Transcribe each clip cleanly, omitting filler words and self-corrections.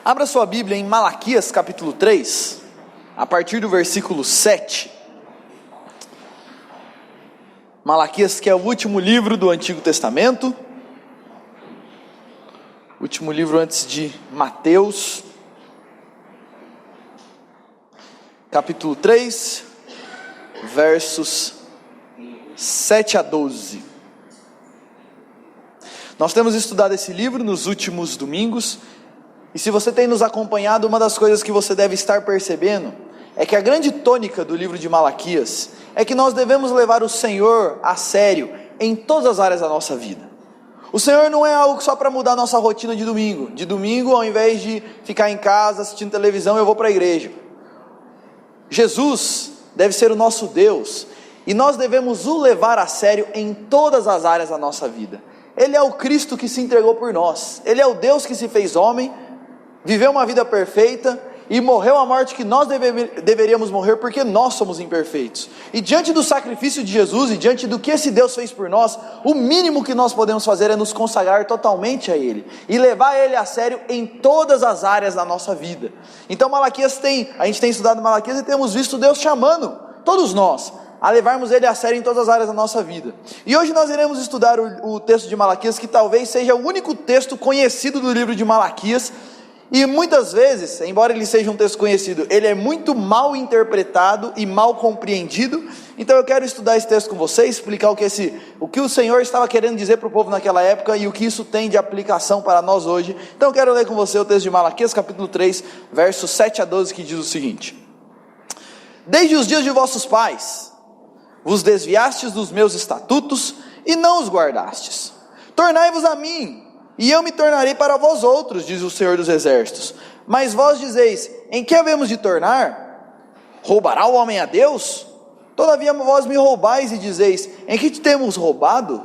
Abra sua Bíblia em Malaquias capítulo 3, a partir do versículo 7. Malaquias, que é o último livro do Antigo Testamento, último livro antes de Mateus, capítulo 3, versos 7 a 12. Nós temos estudado esse livro nos últimos domingos, e se você tem nos acompanhado, uma das coisas que você deve estar percebendo é que a grande tônica do livro de Malaquias é que nós devemos levar o Senhor a sério em todas as áreas da nossa vida. O Senhor não é algo só para mudar a nossa rotina de domingo. De domingo, ao invés de ficar em casa assistindo televisão, eu vou para a igreja. Jesus deve ser o nosso Deus, e nós devemos o levar a sério em todas as áreas da nossa vida. Ele é o Cristo que se entregou por nós. Ele é o Deus que se fez homem, viveu uma vida perfeita e morreu a morte que nós deveríamos morrer, porque nós somos imperfeitos. E diante do sacrifício de Jesus e diante do que esse Deus fez por nós, o mínimo que nós podemos fazer é nos consagrar totalmente a Ele e levar Ele a sério em todas as áreas da nossa vida. Então a gente tem estudado Malaquias e temos visto Deus chamando todos nós a levarmos Ele a sério em todas as áreas da nossa vida. E hoje nós iremos estudar o texto de Malaquias, que talvez seja o único texto conhecido do livro de Malaquias. E muitas vezes, embora ele seja um texto conhecido, ele é muito mal interpretado e mal compreendido. Então eu quero estudar esse texto com você, explicar o que o Senhor estava querendo dizer para o povo naquela época e o que isso tem de aplicação para nós hoje. Então eu quero ler com você o texto de Malaquias capítulo 3, versos 7 a 12, que diz o seguinte: Desde os dias de vossos pais vos desviastes dos meus estatutos e não os guardastes. Tornai-vos a mim, e eu me tornarei para vós outros, diz o Senhor dos Exércitos. Mas vós dizeis: em que havemos de tornar? Roubará o homem a Deus? Todavia vós me roubais e dizeis: em que te temos roubado?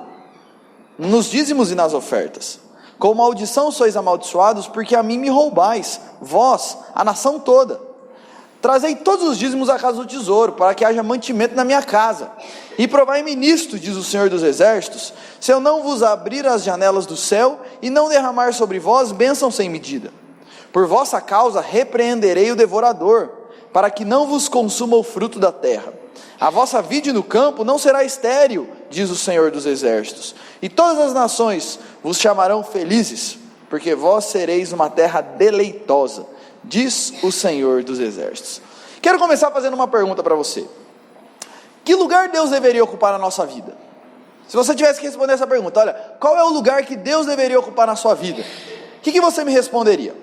Nos dízimos e nas ofertas. Com maldição sois amaldiçoados, porque a mim me roubais, vós, a nação toda. Trazei todos os dízimos à casa do tesouro, para que haja mantimento na minha casa. E provai-me nisto, diz o Senhor dos Exércitos, se eu não vos abrir as janelas do céu, e não derramar sobre vós bênção sem medida. Por vossa causa repreenderei o devorador, para que não vos consuma o fruto da terra. A vossa vide no campo não será estéril, diz o Senhor dos Exércitos. E todas as nações vos chamarão felizes, porque vós sereis uma terra deleitosa, diz o Senhor dos Exércitos. Quero começar fazendo uma pergunta para você. Que lugar Deus deveria ocupar na nossa vida? Se você tivesse que responder essa pergunta, olha, qual é o lugar que Deus deveria ocupar na sua vida? O que você me responderia?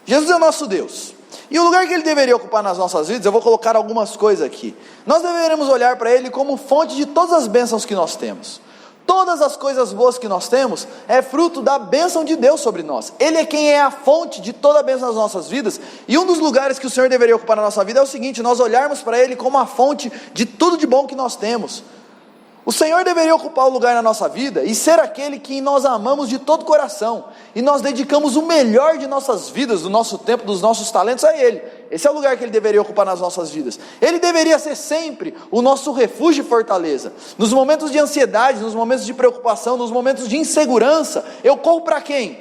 Jesus é o nosso Deus. E o lugar que Ele deveria ocupar nas nossas vidas, eu vou colocar algumas coisas aqui. Nós deveremos olhar para Ele como fonte de todas as bênçãos que nós temos. Todas as coisas boas que nós temos é fruto da bênção de Deus sobre nós. Ele é quem é a fonte de toda a bênção das nossas vidas. E um dos lugares que o Senhor deveria ocupar na nossa vida é o seguinte: nós olharmos para Ele como a fonte de tudo de bom que nós temos. O Senhor deveria ocupar o lugar na nossa vida e ser aquele que nós amamos de todo o coração. E nós dedicamos o melhor de nossas vidas, do nosso tempo, dos nossos talentos a Ele. Esse é o lugar que Ele deveria ocupar nas nossas vidas. Ele deveria ser sempre o nosso refúgio e fortaleza. Nos momentos de ansiedade, nos momentos de preocupação, nos momentos de insegurança, eu corro para quem?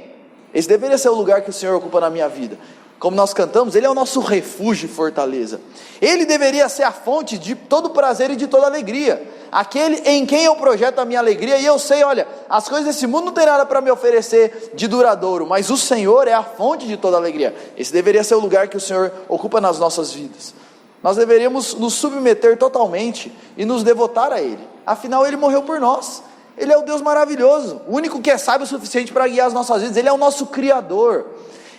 Esse deveria ser o lugar que o Senhor ocupa na minha vida. Como nós cantamos, Ele é o nosso refúgio e fortaleza. Ele deveria ser a fonte de todo prazer e de toda alegria. Aquele em quem eu projeto a minha alegria. E eu sei, olha, as coisas desse mundo não tem nada para me oferecer de duradouro, mas o Senhor é a fonte de toda alegria. Esse deveria ser o lugar que o Senhor ocupa nas nossas vidas. Nós deveríamos nos submeter totalmente e nos devotar a Ele. Afinal, Ele morreu por nós. Ele é o Deus maravilhoso, o único que é sábio o suficiente para guiar as nossas vidas. Ele é o nosso Criador.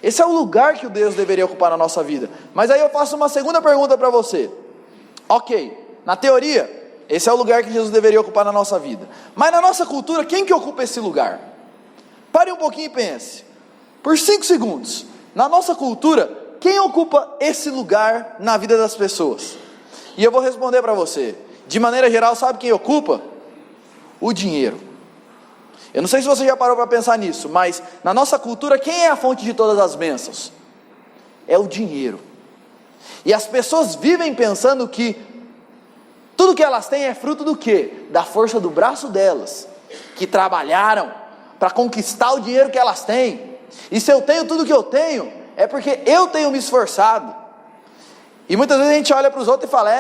Esse é o lugar que o Deus deveria ocupar na nossa vida. Mas aí eu faço uma segunda pergunta para você. Ok, na teoria, esse é o lugar que Jesus deveria ocupar na nossa vida. Mas na nossa cultura, quem que ocupa esse lugar? Pare um pouquinho e pense. Por 5 segundos. Na nossa cultura, quem ocupa esse lugar na vida das pessoas? E eu vou responder para você. De maneira geral, sabe quem ocupa? O dinheiro. Eu não sei se você já parou para pensar nisso, mas na nossa cultura, quem é a fonte de todas as bênçãos? É o dinheiro. E as pessoas vivem pensando que tudo que elas têm é fruto do quê? Da força do braço delas, que trabalharam para conquistar o dinheiro que elas têm. E se eu tenho tudo que eu tenho, é porque eu tenho me esforçado. E muitas vezes a gente olha para os outros e fala,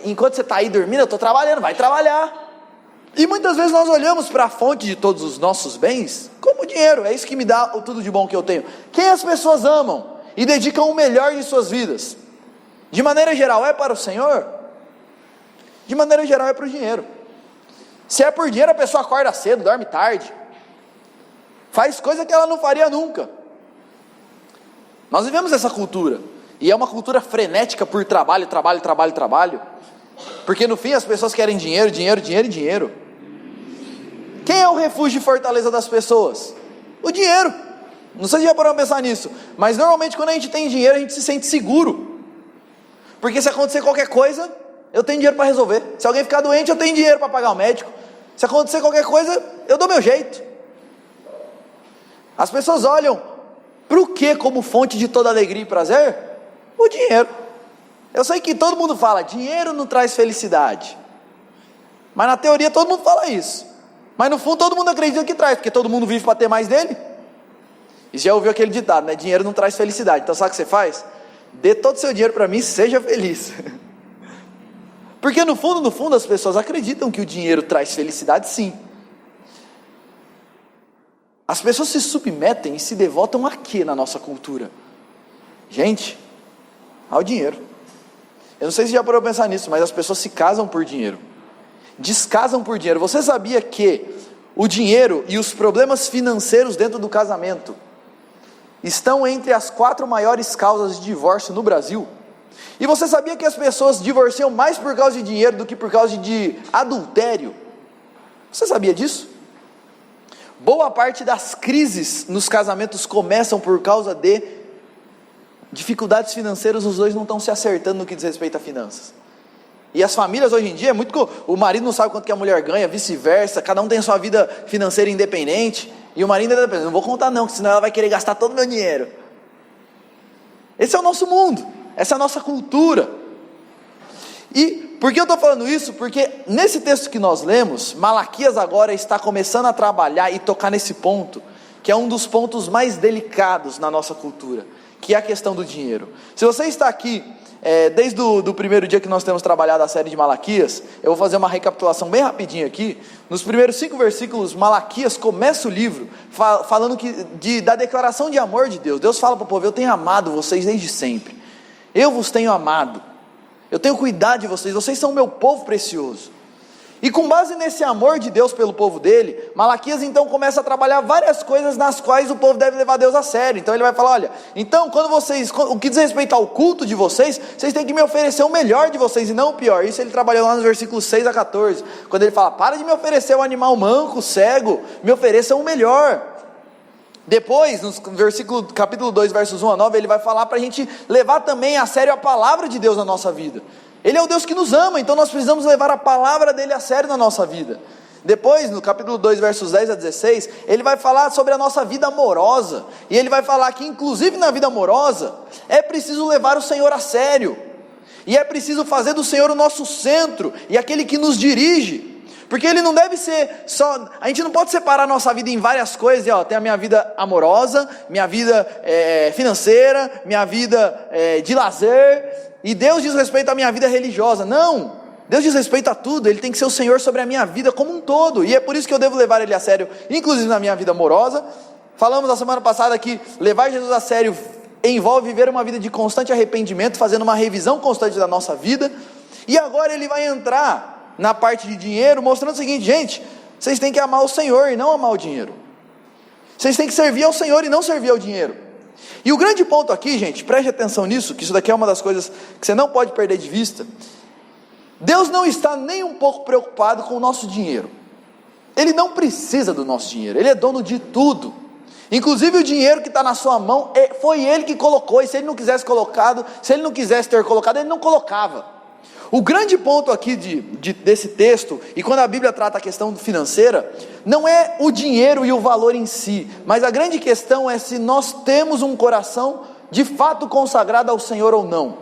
enquanto você está aí dormindo, eu estou trabalhando, vai trabalhar. E muitas vezes nós olhamos para a fonte de todos os nossos bens como dinheiro, é isso que me dá o tudo de bom que eu tenho. Quem as pessoas amam e dedicam o melhor de suas vidas? De maneira geral é para o Senhor? De maneira geral é para o dinheiro. Se é por dinheiro, a pessoa acorda cedo, dorme tarde, faz coisa que ela não faria nunca. Nós vivemos essa cultura, e é uma cultura frenética por trabalho, porque no fim as pessoas querem dinheiro, dinheiro, dinheiro e dinheiro. Quem é o refúgio e fortaleza das pessoas? O dinheiro. Não sei se já pararam a pensar nisso, mas normalmente quando a gente tem dinheiro a gente se sente seguro, porque se acontecer qualquer coisa, eu tenho dinheiro para resolver. Se alguém ficar doente, eu tenho dinheiro para pagar o médico. Se acontecer qualquer coisa, eu dou meu jeito. As pessoas olham para o que como fonte de toda alegria e prazer? O dinheiro. Eu sei que todo mundo fala, dinheiro não traz felicidade, mas na teoria todo mundo fala isso, mas no fundo todo mundo acredita que traz, porque todo mundo vive para ter mais dele. E já ouviu aquele ditado, né? Dinheiro não traz felicidade. Então sabe o que você faz? Dê todo o seu dinheiro para mim, seja feliz. Porque no fundo as pessoas acreditam que o dinheiro traz felicidade, sim. As pessoas se submetem e se devotam a quê na nossa cultura? Gente, ao dinheiro. Eu não sei se já parou para pensar nisso, mas as pessoas se casam por dinheiro, descasam por dinheiro. Você sabia que o dinheiro e os problemas financeiros dentro do casamento estão entre as 4 maiores causas de divórcio no Brasil? E você sabia que as pessoas divorciam mais por causa de dinheiro do que por causa de adultério? Você sabia disso? Boa parte das crises nos casamentos começam por causa de dificuldades financeiras. Os dois não estão se acertando no que diz respeito a finanças. E as famílias hoje em dia, o marido não sabe quanto que a mulher ganha, vice-versa, cada um tem a sua vida financeira independente, e o marido ainda pensa, não vou contar não, porque senão ela vai querer gastar todo o meu dinheiro. Esse é o nosso mundo, essa é a nossa cultura. E por que eu estou falando isso? Porque nesse texto que nós lemos, Malaquias agora está começando a trabalhar e tocar nesse ponto, que é um dos pontos mais delicados na nossa cultura, que é a questão do dinheiro. Se você está aqui, desde o primeiro dia que nós temos trabalhado a série de Malaquias, eu vou fazer uma recapitulação bem rapidinho aqui. Nos primeiros 5 versículos, Malaquias começa o livro falando da declaração de amor de Deus. Deus fala para o povo, eu tenho amado vocês desde sempre, eu vos tenho amado, eu tenho cuidado de vocês, vocês são meu povo precioso. E com base nesse amor de Deus pelo povo dele, Malaquias então começa a trabalhar várias coisas nas quais o povo deve levar Deus a sério. Então ele vai falar, olha, então o que diz respeito ao culto de vocês, vocês têm que me oferecer o melhor de vocês e não o pior. Isso ele trabalhou lá nos versículos 6 a 14, quando ele fala, para de me oferecer um animal manco, cego, me ofereçam o melhor. Depois, no capítulo 2, versos 1 a 9, ele vai falar para a gente levar também a sério a palavra de Deus na nossa vida. Ele é o Deus que nos ama, então nós precisamos levar a palavra dele a sério na nossa vida. Depois, no capítulo 2, versos 10 a 16, ele vai falar sobre a nossa vida amorosa, e ele vai falar que inclusive na vida amorosa, é preciso levar o Senhor a sério, e é preciso fazer do Senhor o nosso centro, e aquele que nos dirige, porque ele não deve ser só, a gente não pode separar a nossa vida em várias coisas, tem a minha vida amorosa, minha vida financeira, minha vida de lazer, e Deus diz respeito à minha vida religiosa. Não, Deus diz respeito a tudo, Ele tem que ser o Senhor sobre a minha vida como um todo, e é por isso que eu devo levar Ele a sério, inclusive na minha vida amorosa. Falamos na semana passada que levar Jesus a sério envolve viver uma vida de constante arrependimento, fazendo uma revisão constante da nossa vida, e agora Ele vai entrar na parte de dinheiro, mostrando o seguinte, gente, vocês têm que amar o Senhor e não amar o dinheiro, vocês têm que servir ao Senhor e não servir ao dinheiro. E o grande ponto aqui, gente, preste atenção nisso, que isso daqui é uma das coisas que você não pode perder de vista. Deus não está nem um pouco preocupado com o nosso dinheiro. Ele não precisa do nosso dinheiro, Ele é dono de tudo. Inclusive o dinheiro que está na sua mão, foi Ele que colocou, e se Ele não quisesse colocado, se Ele não quisesse ter colocado, Ele não colocava. O grande ponto aqui desse texto, e quando a Bíblia trata a questão financeira, não é o dinheiro e o valor em si, mas a grande questão é se nós temos um coração de fato consagrado ao Senhor ou não,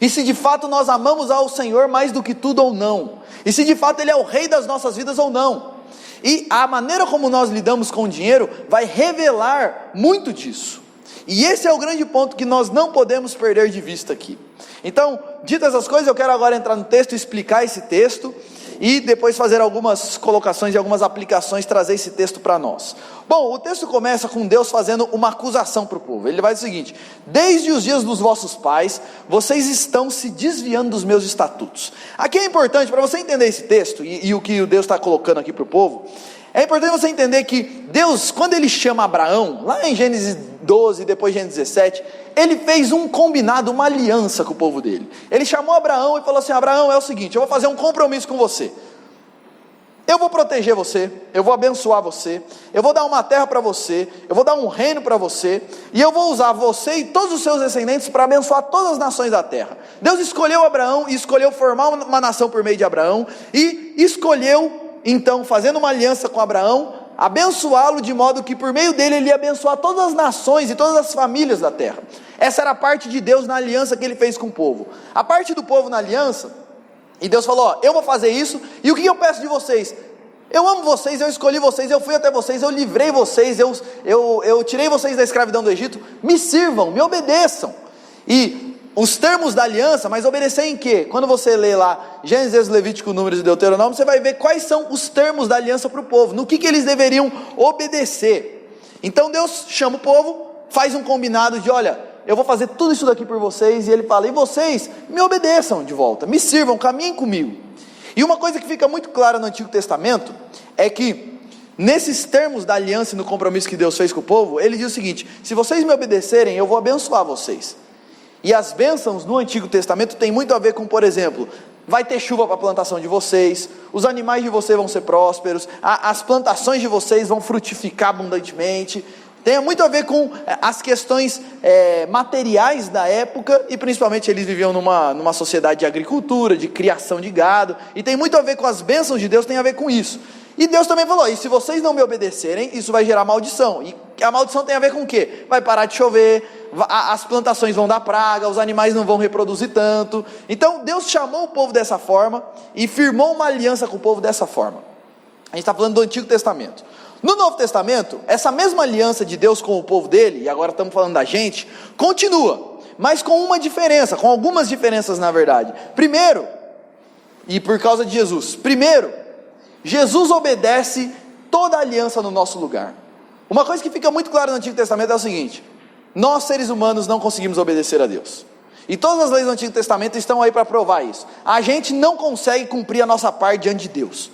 e se de fato nós amamos ao Senhor mais do que tudo ou não, e se de fato Ele é o Rei das nossas vidas ou não. E a maneira como nós lidamos com o dinheiro vai revelar muito disso. E esse é o grande ponto que nós não podemos perder de vista aqui. Então, ditas essas coisas, eu quero agora entrar no texto, explicar esse texto e depois fazer algumas colocações e algumas aplicações, trazer esse texto para nós. Bom, o texto começa com Deus fazendo uma acusação para o povo. Ele vai dizer o seguinte: desde os dias dos vossos pais, vocês estão se desviando dos meus estatutos. Aqui é importante, para você entender esse texto e o que Deus está colocando aqui para o povo, é importante você entender que Deus, quando ele chama Abraão, lá em Gênesis 12, depois Gênesis 17, ele fez um combinado, uma aliança com o povo dele. Ele chamou Abraão e falou assim: Abraão, é o seguinte, eu vou fazer um compromisso com você. Eu vou proteger você, eu vou abençoar você, eu vou dar uma terra para você, eu vou dar um reino para você, e eu vou usar você e todos os seus descendentes para abençoar todas as nações da terra. Deus escolheu Abraão e escolheu formar uma nação por meio de Abraão, e escolheu, então, fazendo uma aliança com Abraão, abençoá-lo de modo que por meio dele ele ia abençoar todas as nações e todas as famílias da terra. Essa era a parte de Deus na aliança que ele fez com o povo. A parte do povo na aliança, e Deus falou: ó, eu vou fazer isso, e o que eu peço de vocês? Eu amo vocês, eu escolhi vocês, eu fui até vocês, eu livrei vocês, eu tirei vocês da escravidão do Egito, me sirvam, me obedeçam. E os termos da aliança, mas obedecer em quê? Quando você lê lá Gênesis, Levítico, Números e Deuteronômio, você vai ver quais são os termos da aliança para o povo, no que eles deveriam obedecer. Então Deus chama o povo, faz um combinado de: olha, eu vou fazer tudo isso daqui por vocês, e ele fala: e vocês me obedeçam de volta, me sirvam, caminhem comigo. E uma coisa que fica muito clara no Antigo Testamento, é que nesses termos da aliança e no compromisso que Deus fez com o povo, ele diz o seguinte: se vocês me obedecerem, eu vou abençoar vocês. E as bênçãos no Antigo Testamento tem muito a ver com, por exemplo, vai ter chuva para a plantação de vocês, os animais de vocês vão ser prósperos, as plantações de vocês vão frutificar abundantemente. Tem muito a ver com as questões materiais da época, e principalmente eles viviam numa sociedade de agricultura, de criação de gado, e tem muito a ver com as bênçãos de Deus, tem a ver com isso. E Deus também falou: e se vocês não me obedecerem, isso vai gerar maldição. E a maldição tem a ver com o quê? Vai parar de chover, as plantações vão dar praga, os animais não vão reproduzir tanto. Então Deus chamou o povo dessa forma e firmou uma aliança com o povo dessa forma. A gente está falando do Antigo Testamento. No Novo Testamento, essa mesma aliança de Deus com o povo dele, e agora estamos falando da gente, continua, mas com uma diferença, com algumas diferenças na verdade. Primeiro, e por causa de Jesus, primeiro, Jesus obedece toda a aliança no nosso lugar. Uma coisa que fica muito clara no Antigo Testamento é o seguinte: nós seres humanos não conseguimos obedecer a Deus, e todas as leis do Antigo Testamento estão aí para provar isso. A gente não consegue cumprir a nossa parte diante de Deus,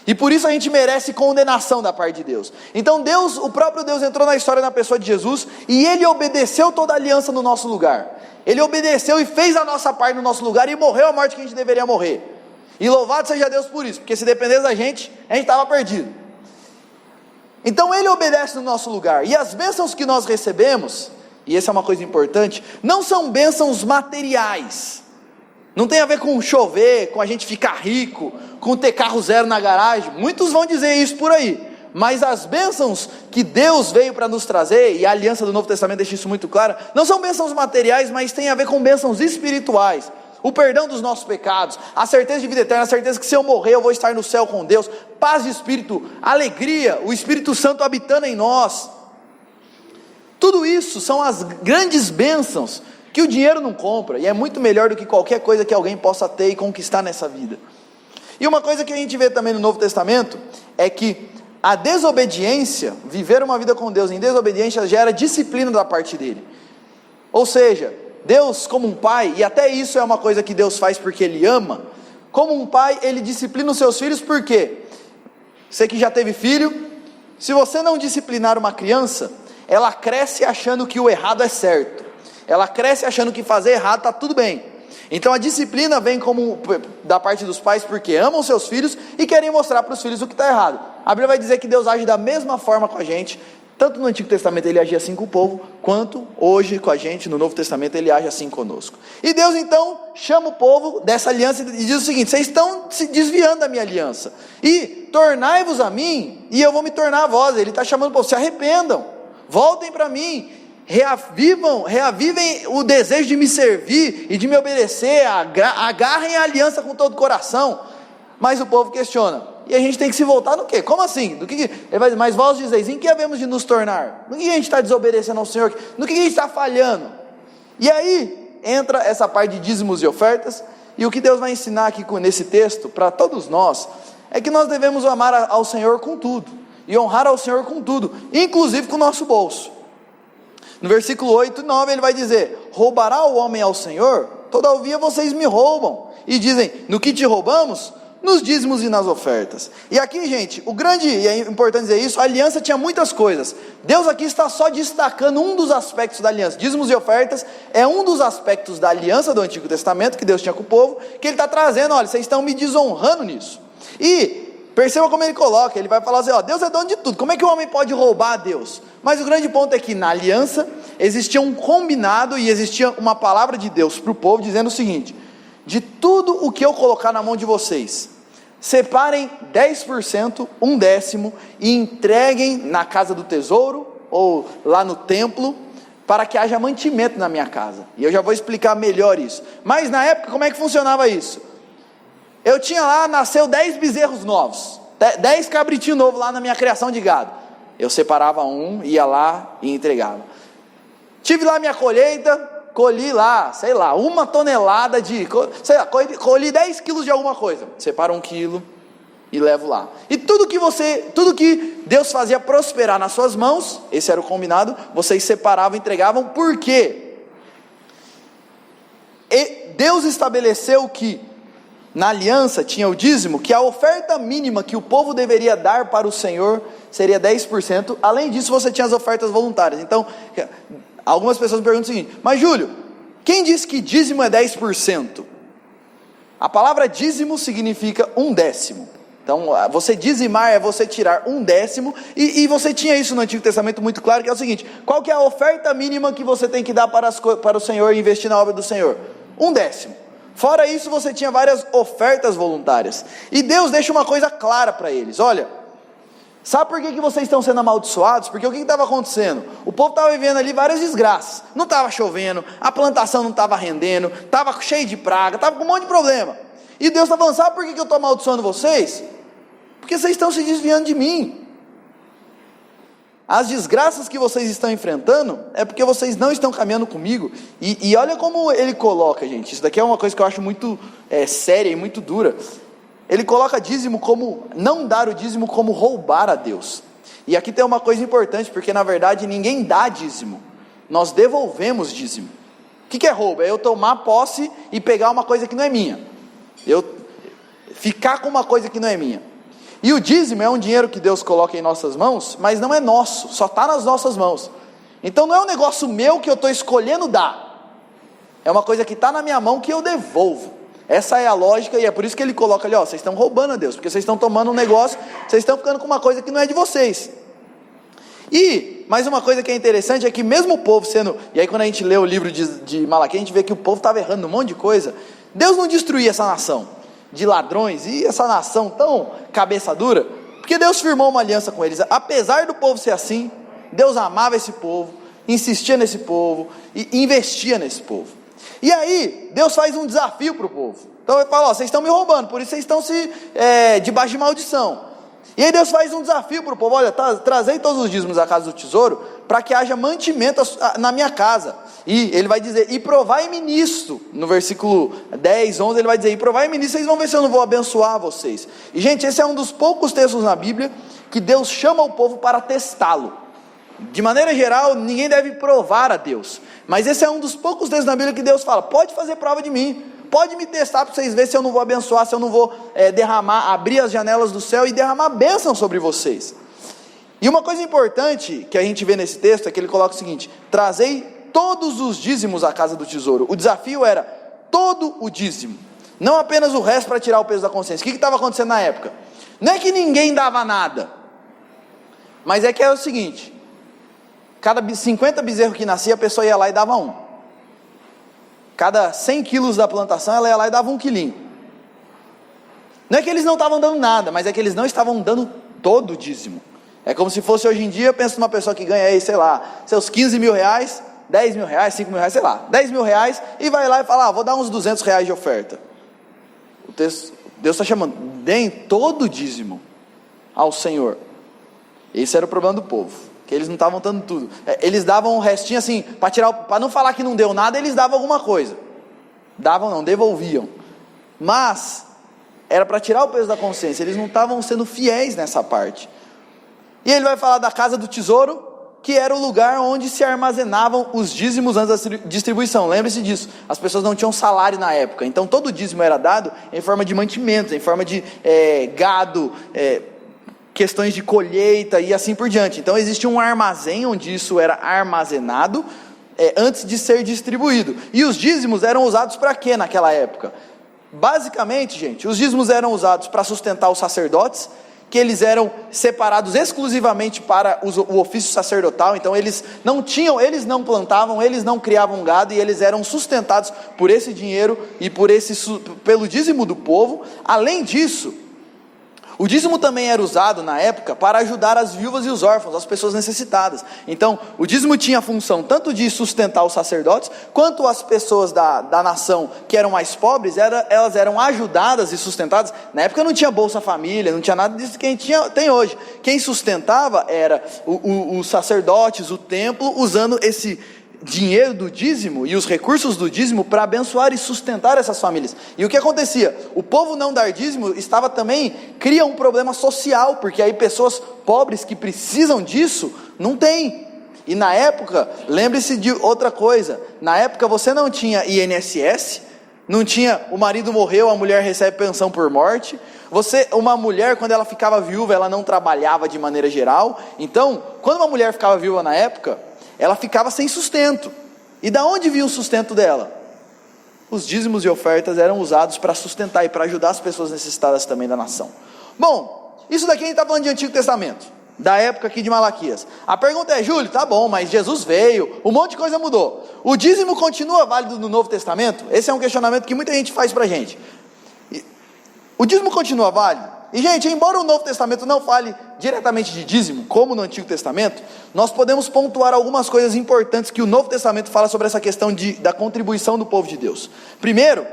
e por isso a gente merece condenação da parte de Deus. Então Deus, o próprio Deus, entrou na história na pessoa de Jesus, e ele obedeceu toda a aliança no nosso lugar. Ele obedeceu e fez a nossa parte no nosso lugar, e morreu a morte que a gente deveria morrer. E louvado seja Deus por isso, porque se dependesse da gente, a gente estava perdido. Então ele obedece no nosso lugar, e as bênçãos que nós recebemos, e essa é uma coisa importante, não são bênçãos materiais, não tem a ver com chover, com a gente ficar rico, com ter carro zero na garagem. Muitos vão dizer isso por aí, mas as bênçãos que Deus veio para nos trazer, e a aliança do Novo Testamento deixa isso muito claro, não são bênçãos materiais, mas tem a ver com bênçãos espirituais. O perdão dos nossos pecados, a certeza de vida eterna, a certeza que se eu morrer eu vou estar no céu com Deus, paz de espírito, alegria, o Espírito Santo habitando em nós. Tudo isso são as grandes bênçãos que o dinheiro não compra, e é muito melhor do que qualquer coisa que alguém possa ter e conquistar nessa vida. E uma coisa que a gente vê também no Novo Testamento, é que a desobediência, viver uma vida com Deus em desobediência, gera disciplina da parte dele. Ou seja, Deus como um pai, e até isso é uma coisa que Deus faz porque ele ama, como um pai ele disciplina os seus filhos. Por quê? Você que já teve filho, se você não disciplinar uma criança, ela cresce achando que o errado é certo, ela cresce achando que fazer errado está tudo bem. Então a disciplina vem como da parte dos pais, porque amam seus filhos e querem mostrar para os filhos o que está errado. A Bíblia vai dizer que Deus age da mesma forma com a gente. Tanto no Antigo Testamento ele agia assim com o povo, quanto hoje com a gente, no Novo Testamento ele age assim conosco. E Deus então chama o povo dessa aliança e diz o seguinte: vocês estão se desviando da minha aliança, e tornai-vos a mim, e eu vou me tornar a vós. Ele está chamando o povo: se arrependam, voltem para mim, reavivem o desejo de me servir e de me obedecer, agarrem a aliança com todo o coração. Mas o povo questiona: e a gente tem que se voltar no quê? Como assim? Ele vai dizer, mas vós dizeis, em que havemos de nos tornar? No que a gente está desobedecendo ao Senhor? No que a gente está falhando? E aí entra essa parte de dízimos e ofertas, e o que Deus vai ensinar aqui nesse texto, para todos nós, é que nós devemos amar ao Senhor com tudo, e honrar ao Senhor com tudo, inclusive com o nosso bolso. No versículo 8 e 9 ele vai dizer, roubará o homem ao Senhor? Todavia vocês me roubam, e dizem, no que te roubamos? Nos dízimos e nas ofertas. E aqui, gente, e é importante dizer isso, a aliança tinha muitas coisas. Deus aqui está só destacando um dos aspectos da aliança. Dízimos e ofertas é um dos aspectos da aliança do Antigo Testamento, que Deus tinha com o povo, que ele está trazendo, olha, vocês estão me desonrando nisso. E perceba como ele coloca, ele vai falar assim, ó, Deus é dono de tudo, como é que o homem pode roubar a Deus? Mas o grande ponto é que na aliança, existia um combinado e existia uma palavra de Deus para o povo, dizendo o seguinte, de tudo o que eu colocar na mão de vocês, separem 10%, 1/10, e entreguem na casa do tesouro, ou lá no templo, para que haja mantimento na minha casa. E eu já vou explicar melhor isso. Mas na época, como é que funcionava isso? Eu tinha lá, nasceu 10 bezerros novos, 10 cabritinhos novos lá na minha criação de gado. Eu separava um, ia lá e entregava. Tive lá minha colheita, colhi lá, sei lá, 1 tonelada colhi 10 quilos de alguma coisa, separa 1 quilo e levo lá. E tudo que Deus fazia prosperar nas suas mãos, esse era o combinado, vocês separavam e entregavam, por quê? Deus estabeleceu que na aliança tinha o dízimo, que a oferta mínima que o povo deveria dar para o Senhor seria 10%, além disso você tinha as ofertas voluntárias. Então, algumas pessoas me perguntam o seguinte, mas Júlio, quem disse que dízimo é 10%? A palavra dízimo significa 1/10. Então, você dizimar é você tirar 1/10, e você tinha isso no Antigo Testamento muito claro, que é o seguinte, qual que é a oferta mínima que você tem que dar para o Senhor e investir na obra do Senhor? 1/10. Fora isso, você tinha várias ofertas voluntárias, e Deus deixa uma coisa clara para eles, olha, sabe por que vocês estão sendo amaldiçoados? Porque o que estava acontecendo? O povo estava vivendo ali várias desgraças, não estava chovendo, a plantação não estava rendendo, estava cheio de praga, estava com um monte de problema, e Deus está falando, sabe por que eu estou amaldiçoando vocês? Porque vocês estão se desviando de mim. As desgraças que vocês estão enfrentando, é porque vocês não estão caminhando comigo, e olha como ele coloca, gente, isso daqui é uma coisa que eu acho muito séria e muito dura. Ele coloca dízimo como, não dar o dízimo como roubar a Deus. E aqui tem uma coisa importante, porque na verdade ninguém dá dízimo, nós devolvemos dízimo. O que é roubo? É eu tomar posse e pegar uma coisa que não é minha, eu ficar com uma coisa que não é minha. E o dízimo é um dinheiro que Deus coloca em nossas mãos, mas não é nosso, só está nas nossas mãos. Então não é um negócio meu que eu estou escolhendo dar, é uma coisa que está na minha mão que eu devolvo. Essa é a lógica, e é por isso que ele coloca ali, ó, vocês estão roubando a Deus, porque vocês estão tomando um negócio, vocês estão ficando com uma coisa que não é de vocês. E mais uma coisa que é interessante é que mesmo o povo sendo, e aí quando a gente lê o livro de Malaquias, a gente vê que o povo estava errando um monte de coisa. Deus não destruía essa nação de ladrões e essa nação tão cabeça dura, porque Deus firmou uma aliança com eles. Apesar do povo ser assim, Deus amava esse povo, insistia nesse povo e investia nesse povo. E aí Deus faz um desafio para o povo. Então ele fala, ó, vocês estão me roubando, por isso vocês estão debaixo de maldição. E aí Deus faz um desafio para o povo, olha, trazei todos os dízimos à casa do tesouro, para que haja mantimento na minha casa. E ele vai dizer, e provai-me nisto, no versículo 10, 11, ele vai dizer, e provai-me nisto, vocês vão ver se eu não vou abençoar vocês. E gente, esse é um dos poucos textos na Bíblia, que Deus chama o povo para testá-lo. De maneira geral, ninguém deve provar a Deus, mas esse é um dos poucos textos na Bíblia que Deus fala, pode fazer prova de mim, pode me testar para vocês verem se eu não vou abençoar, se eu não vou abrir as janelas do céu e derramar bênção sobre vocês. E uma coisa importante que a gente vê nesse texto é que ele coloca o seguinte, trazei todos os dízimos à casa do tesouro. O desafio era todo o dízimo, não apenas o resto para tirar o peso da consciência. O que estava acontecendo na época? Não é que ninguém dava nada, mas é que era o seguinte, cada 50 bezerros que nascia, a pessoa ia lá e dava um. Cada 100 quilos da plantação, ela ia lá e dava 1 quilinho. Não é que eles não estavam dando nada, mas é que eles não estavam dando todo o dízimo. É como se fosse hoje em dia, pensa numa pessoa que ganha aí, sei lá, seus 15 mil reais, 10 mil reais, 5 mil reais, sei lá, 10 mil reais, e vai lá e fala, vou dar uns 200 reais de oferta. O texto, Deus está chamando, deem todo o dízimo ao Senhor. Esse era o problema do povo, que eles não estavam dando tudo. Eles davam um restinho assim, para não falar que não deu nada, eles davam alguma coisa. Davam não, devolviam. Mas era para tirar o peso da consciência, eles não estavam sendo fiéis nessa parte. E ele vai falar da casa do tesouro, que era o lugar onde se armazenavam os dízimos antes da distribuição. Lembre-se disso, as pessoas não tinham salário na época, então todo o dízimo era dado em forma de mantimentos, em forma de gado, questões de colheita e assim por diante. Então existia um armazém onde isso era armazenado antes de ser distribuído. E os dízimos eram usados para quê naquela época? Basicamente, gente, os dízimos eram usados para sustentar os sacerdotes, que eles eram separados exclusivamente para o ofício sacerdotal. Então eles não plantavam, eles não criavam gado, e eles eram sustentados por esse dinheiro e pelo dízimo do povo. Além disso, o dízimo também era usado na época para ajudar as viúvas e os órfãos, as pessoas necessitadas. Então o dízimo tinha a função tanto de sustentar os sacerdotes, quanto as pessoas da nação que eram mais pobres, elas eram ajudadas e sustentadas. Na época não tinha Bolsa Família, não tinha nada disso que tem hoje. Quem sustentava era os sacerdotes, o templo, usando esse dinheiro do dízimo e os recursos do dízimo para abençoar e sustentar essas famílias. E o que acontecia? O povo não dar dízimo cria um problema social, porque aí pessoas pobres que precisam disso, não tem. E na época, lembre-se de outra coisa, na época você não tinha INSS, não tinha, o marido morreu, a mulher recebe pensão por morte. Uma mulher, quando ela ficava viúva, ela não trabalhava de maneira geral. Então, quando uma mulher ficava viúva na época, ela ficava sem sustento. E da onde vinha o sustento dela? Os dízimos e ofertas eram usados para sustentar e para ajudar as pessoas necessitadas também da nação. Bom, isso daqui a gente está falando de Antigo Testamento, da época aqui de Malaquias. A pergunta é, Júlio, tá bom, mas Jesus veio, um monte de coisa mudou. O dízimo continua válido no Novo Testamento? Esse é um questionamento que muita gente faz para a gente. O dízimo continua válido? E gente, embora o Novo Testamento não fale diretamente de dízimo, como no Antigo Testamento, nós podemos pontuar algumas coisas importantes que o Novo Testamento fala sobre essa questão da contribuição do povo de Deus. Primeiro,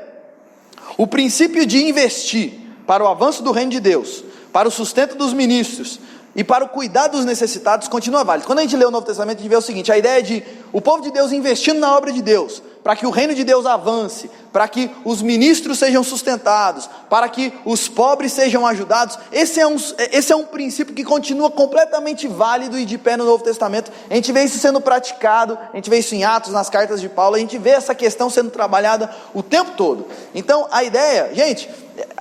o princípio de investir para o avanço do reino de Deus, para o sustento dos ministros e para o cuidado dos necessitados continua válido. Quando a gente lê o Novo Testamento, a gente vê o seguinte: a ideia de o povo de Deus investindo na obra de Deus, para que o reino de Deus avance, para que os ministros sejam sustentados, para que os pobres sejam ajudados. Esse é um princípio que continua completamente válido e de pé no Novo Testamento. A gente vê isso sendo praticado, a gente vê isso em Atos, nas cartas de Paulo, a gente vê essa questão sendo trabalhada o tempo todo. Então a ideia, gente,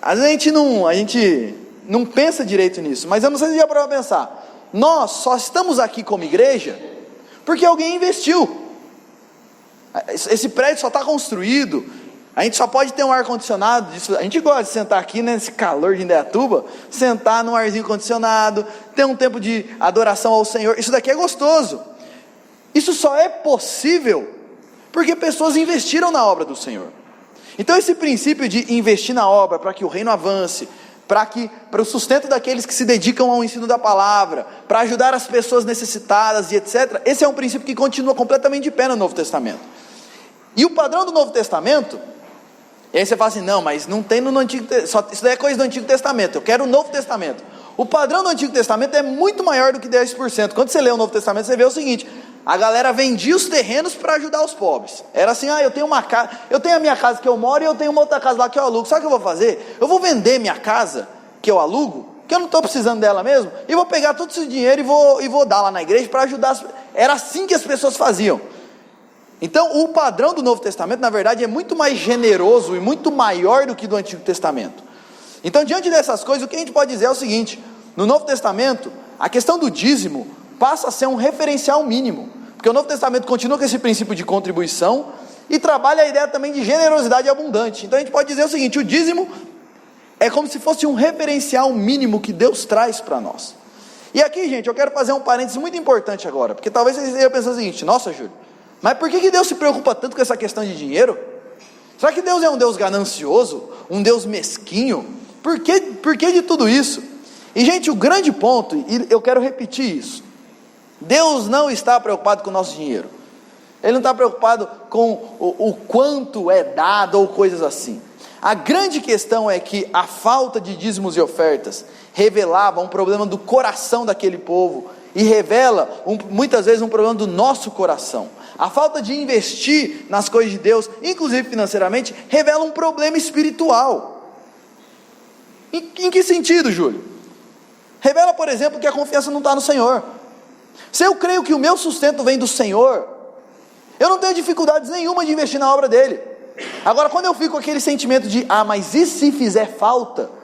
às vezes a gente não pensa direito nisso, mas eu não sei se já parou para pensar. Nós só estamos aqui como igreja porque alguém investiu. Esse prédio só está construído, a gente só pode ter um ar-condicionado. A gente gosta de sentar aqui, né, nesse calor de Indaiatuba, sentar num arzinho condicionado, ter um tempo de adoração ao Senhor. Isso daqui é gostoso. Isso só é possível porque pessoas investiram na obra do Senhor. Então esse princípio de investir na obra para que o reino avance, para o sustento daqueles que se dedicam ao ensino da palavra, para ajudar as pessoas necessitadas e etc. Esse é um princípio que continua completamente de pé no Novo Testamento. E o padrão do Novo Testamento, e aí você fala assim, não, mas não tem no Antigo Testamento, isso daí é coisa do Antigo Testamento, eu quero o Novo Testamento. O padrão do Antigo Testamento é muito maior do que 10%. Quando você lê o Novo Testamento, você vê o seguinte: a galera vendia os terrenos para ajudar os pobres. Era assim, eu tenho uma casa, eu tenho a minha casa que eu moro e eu tenho uma outra casa lá que eu alugo. Sabe o que eu vou fazer? Eu vou vender minha casa que eu alugo, que eu não estou precisando dela mesmo, e vou pegar todo esse dinheiro e vou dar lá na igreja para ajudar. Era assim que as pessoas faziam. Então o padrão do Novo Testamento, na verdade, é muito mais generoso e muito maior do que do Antigo Testamento. Então, diante dessas coisas, o que a gente pode dizer é o seguinte: no Novo Testamento, a questão do dízimo passa a ser um referencial mínimo, porque o Novo Testamento continua com esse princípio de contribuição e trabalha a ideia também de generosidade abundante. Então a gente pode dizer o seguinte: o dízimo é como se fosse um referencial mínimo que Deus traz para nós. E aqui, gente, eu quero fazer um parênteses muito importante agora, porque talvez vocês estejam pensando o seguinte: nossa, Júlio, mas por que Deus se preocupa tanto com essa questão de dinheiro? Será que Deus é um Deus ganancioso? Um Deus mesquinho? Por que de tudo isso? E gente, o grande ponto, e eu quero repetir isso: Deus não está preocupado com o nosso dinheiro. Ele não está preocupado com o quanto é dado ou coisas assim. A grande questão é que a falta de dízimos e ofertas revelava um problema do coração daquele povo, e revela muitas vezes um problema do nosso coração. A falta de investir nas coisas de Deus, inclusive financeiramente, revela um problema espiritual. Em que sentido, Júlio? Revela, por exemplo, que a confiança não está no Senhor. Se eu creio que o meu sustento vem do Senhor, eu não tenho dificuldades nenhuma de investir na obra dele. Agora, quando eu fico com aquele sentimento de, mas e se fizer falta?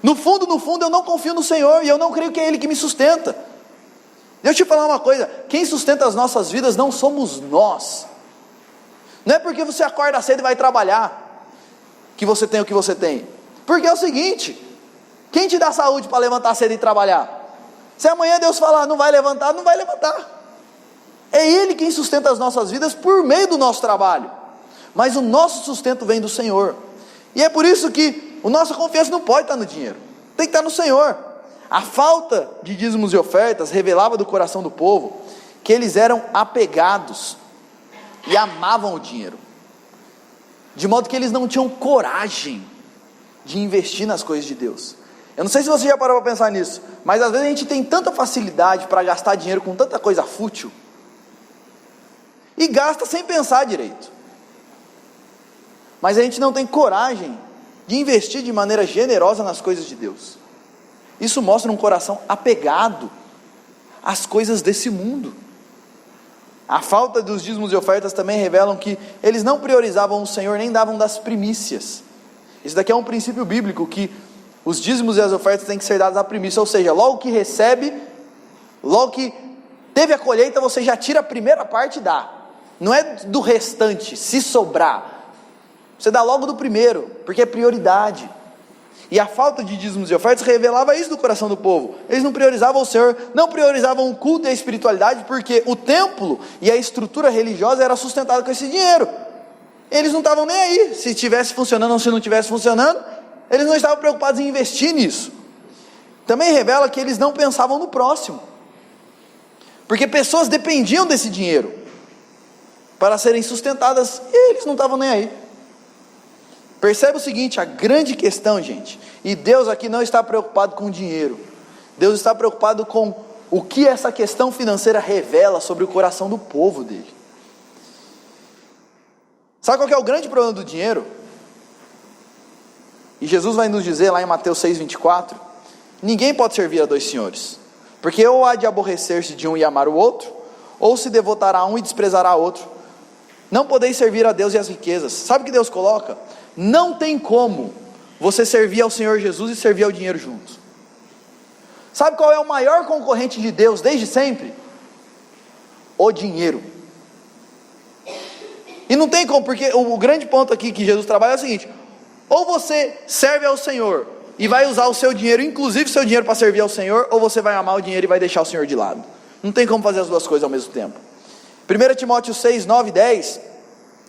No fundo, eu não confio no Senhor, e eu não creio que é Ele que me sustenta. Deixa eu te falar uma coisa, quem sustenta as nossas vidas não somos nós. Não é porque você acorda cedo e vai trabalhar, que você tem o que você tem. Porque é o seguinte, quem te dá saúde para levantar cedo e trabalhar? Se amanhã Deus falar, não vai levantar, não vai levantar. É Ele quem sustenta as nossas vidas por meio do nosso trabalho. Mas o nosso sustento vem do Senhor. E é por isso que a nossa confiança não pode estar no dinheiro, tem que estar no Senhor. A falta de dízimos e ofertas revelava do coração do povo que eles eram apegados e amavam o dinheiro, de modo que eles não tinham coragem de investir nas coisas de Deus. Eu não sei se você já parou para pensar nisso, mas às vezes a gente tem tanta facilidade para gastar dinheiro com tanta coisa fútil, e gasta sem pensar direito, mas a gente não tem coragem de investir de maneira generosa nas coisas de Deus. Isso mostra um coração apegado às coisas desse mundo. A falta dos dízimos e ofertas também revelam que eles não priorizavam o Senhor, nem davam das primícias. Isso daqui é um princípio bíblico, que os dízimos e as ofertas têm que ser dados à primícia, ou seja, logo que recebe, logo que teve a colheita, você já tira a primeira parte e dá. Não é do restante, se sobrar. Você dá logo do primeiro, porque é prioridade. E a falta de dízimos e ofertas revelava isso do coração do povo. Eles não priorizavam o Senhor, não priorizavam o culto e a espiritualidade, porque o templo e a estrutura religiosa era sustentada com esse dinheiro. Eles não estavam nem aí, se estivesse funcionando ou se não estivesse funcionando, eles não estavam preocupados em investir nisso. Também revela que eles não pensavam no próximo, porque pessoas dependiam desse dinheiro para serem sustentadas, e eles não estavam nem aí. Percebe o seguinte, a grande questão, gente, e Deus aqui não está preocupado com o dinheiro, Deus está preocupado com o que essa questão financeira revela sobre o coração do povo dele. Sabe qual que é o grande problema do dinheiro? E Jesus vai nos dizer lá em Mateus 6,24, ninguém pode servir a dois senhores, porque ou há de aborrecer-se de um e amar o outro, ou se devotará a um e desprezará o outro. Não podeis servir a Deus e as riquezas. Sabe o que Deus coloca? Não tem como você servir ao Senhor Jesus e servir ao dinheiro juntos. Sabe qual é o maior concorrente de Deus desde sempre? O dinheiro. E não tem como, porque o grande ponto aqui que Jesus trabalha é o seguinte: ou você serve ao Senhor e vai usar o seu dinheiro, inclusive o seu dinheiro para servir ao Senhor, ou você vai amar o dinheiro e vai deixar o Senhor de lado. Não tem como fazer as duas coisas ao mesmo tempo. 1 Timóteo 6, 9 e 10,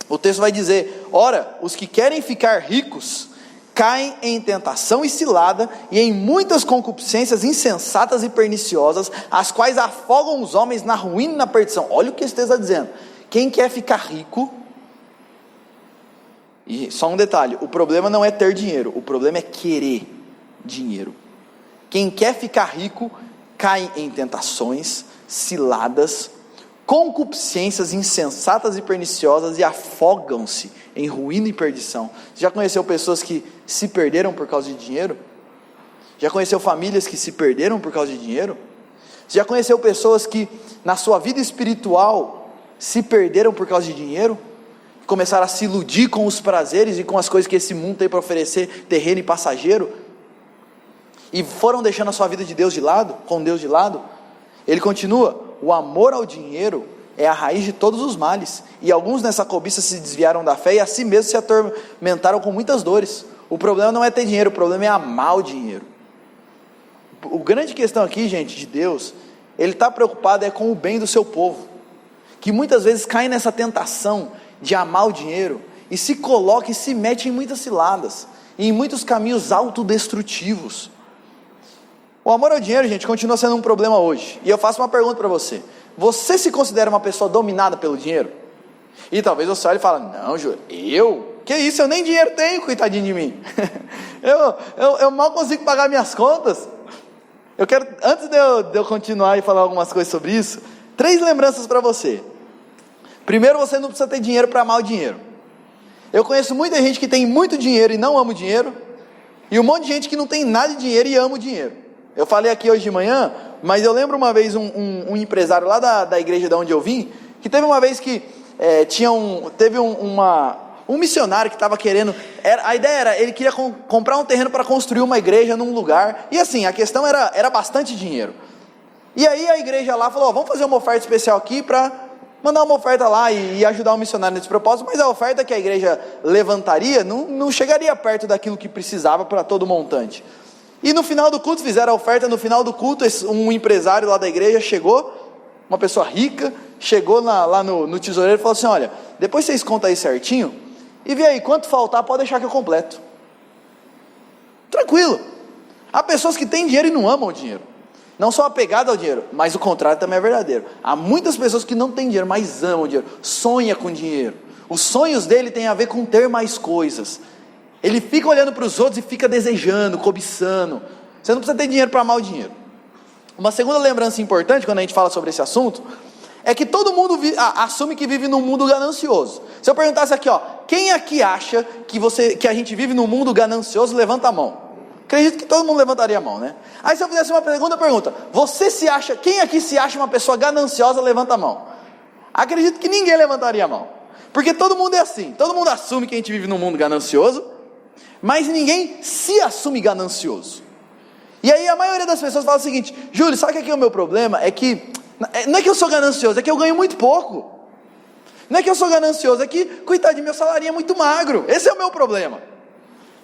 o texto vai dizer: ora, os que querem ficar ricos caem em tentação e cilada, e em muitas concupiscências insensatas e perniciosas, as quais afogam os homens na ruína e na perdição. Olha o que esse texto está dizendo. Quem quer ficar rico, e só um detalhe, o problema não é ter dinheiro, o problema é querer dinheiro. Quem quer ficar rico cai em tentações, ciladas, concupiscências insensatas e perniciosas, e afogam-se em ruína e perdição. Você já conheceu pessoas que se perderam por causa de dinheiro? Já conheceu famílias que se perderam por causa de dinheiro? Você já conheceu pessoas que na sua vida espiritual se perderam por causa de dinheiro? Começaram a se iludir com os prazeres e com as coisas que esse mundo tem para oferecer, terreno e passageiro, e foram deixando a sua vida de Deus de lado, com Deus de lado? Ele continua: o amor ao dinheiro é a raiz de todos os males, e alguns nessa cobiça se desviaram da fé, e a si mesmos se atormentaram com muitas dores. O problema não é ter dinheiro, o problema é amar o dinheiro. A grande questão aqui, gente, de Deus, Ele está preocupado com o bem do seu povo, que muitas vezes cai nessa tentação de amar o dinheiro, e se coloca e se mete em muitas ciladas, e em muitos caminhos autodestrutivos. O amor ao dinheiro, gente, continua sendo um problema hoje. E eu faço uma pergunta para você: você se considera uma pessoa dominada pelo dinheiro? E talvez você olhe e fale: não, Júlio, eu? Que isso, eu nem dinheiro tenho, coitadinho de mim. eu mal consigo pagar minhas contas. Eu quero, antes de eu continuar e falar algumas coisas sobre isso, 3 lembranças para você. Primeiro, você não precisa ter dinheiro para amar o dinheiro. Eu conheço muita gente que tem muito dinheiro e não ama o dinheiro, e um monte de gente que não tem nada de dinheiro e ama o dinheiro. Eu falei aqui hoje de manhã, mas eu lembro uma vez um empresário lá da igreja de onde eu vim, que teve uma vez que teve um missionário que estava querendo, a ideia era, ele queria comprar um terreno para construir uma igreja num lugar, e assim, a questão era bastante dinheiro. E aí a igreja lá falou, vamos fazer uma oferta especial aqui para mandar uma oferta lá e ajudar o missionário nesse propósito, mas a oferta que a igreja levantaria não chegaria perto daquilo que precisava para todo o montante. E no final do culto, fizeram a oferta, no final do culto, um empresário lá da igreja chegou, uma pessoa rica, chegou lá no tesoureiro e falou assim, olha, depois vocês contam aí certinho, e vê aí, quanto faltar, pode deixar que eu completo. Tranquilo. Há pessoas que têm dinheiro e não amam o dinheiro. Não só apegado ao dinheiro, mas o contrário também é verdadeiro. Há muitas pessoas que não têm dinheiro, mas amam o dinheiro, sonham com dinheiro. Os sonhos dele têm a ver com ter mais coisas. Ele fica olhando para os outros e fica desejando, cobiçando. Você não precisa ter dinheiro para amar o dinheiro. Uma segunda lembrança importante, quando a gente fala sobre esse assunto, é que todo mundo assume que vive num mundo ganancioso. Se eu perguntasse aqui, quem aqui acha que a gente vive num mundo ganancioso, levanta a mão. Acredito que todo mundo levantaria a mão, né? Aí se eu fizesse uma segunda pergunta, quem aqui se acha uma pessoa gananciosa, levanta a mão. Acredito que ninguém levantaria a mão. Porque todo mundo é assim, todo mundo assume que a gente vive num mundo ganancioso, mas ninguém se assume ganancioso. E aí a maioria das pessoas fala o seguinte, Júlio, sabe que aqui é o meu problema? É que, não é que eu sou ganancioso, é que eu ganho muito pouco. Não é que eu sou ganancioso, é que, coitadinho, meu salário é muito magro. Esse é o meu problema.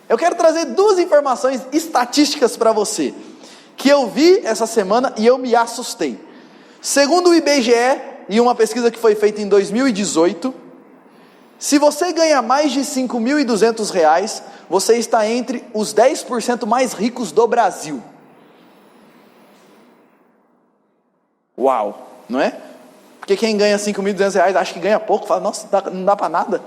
Eu quero trazer 2 informações estatísticas para você, que eu vi essa semana e eu me assustei. Segundo o IBGE, e uma pesquisa que foi feita em 2018, se você ganha mais de R$5.200, você está entre os 10% mais ricos do Brasil. Uau, não é? Porque quem ganha R$5.200 acha que ganha pouco, fala, nossa, não dá para nada.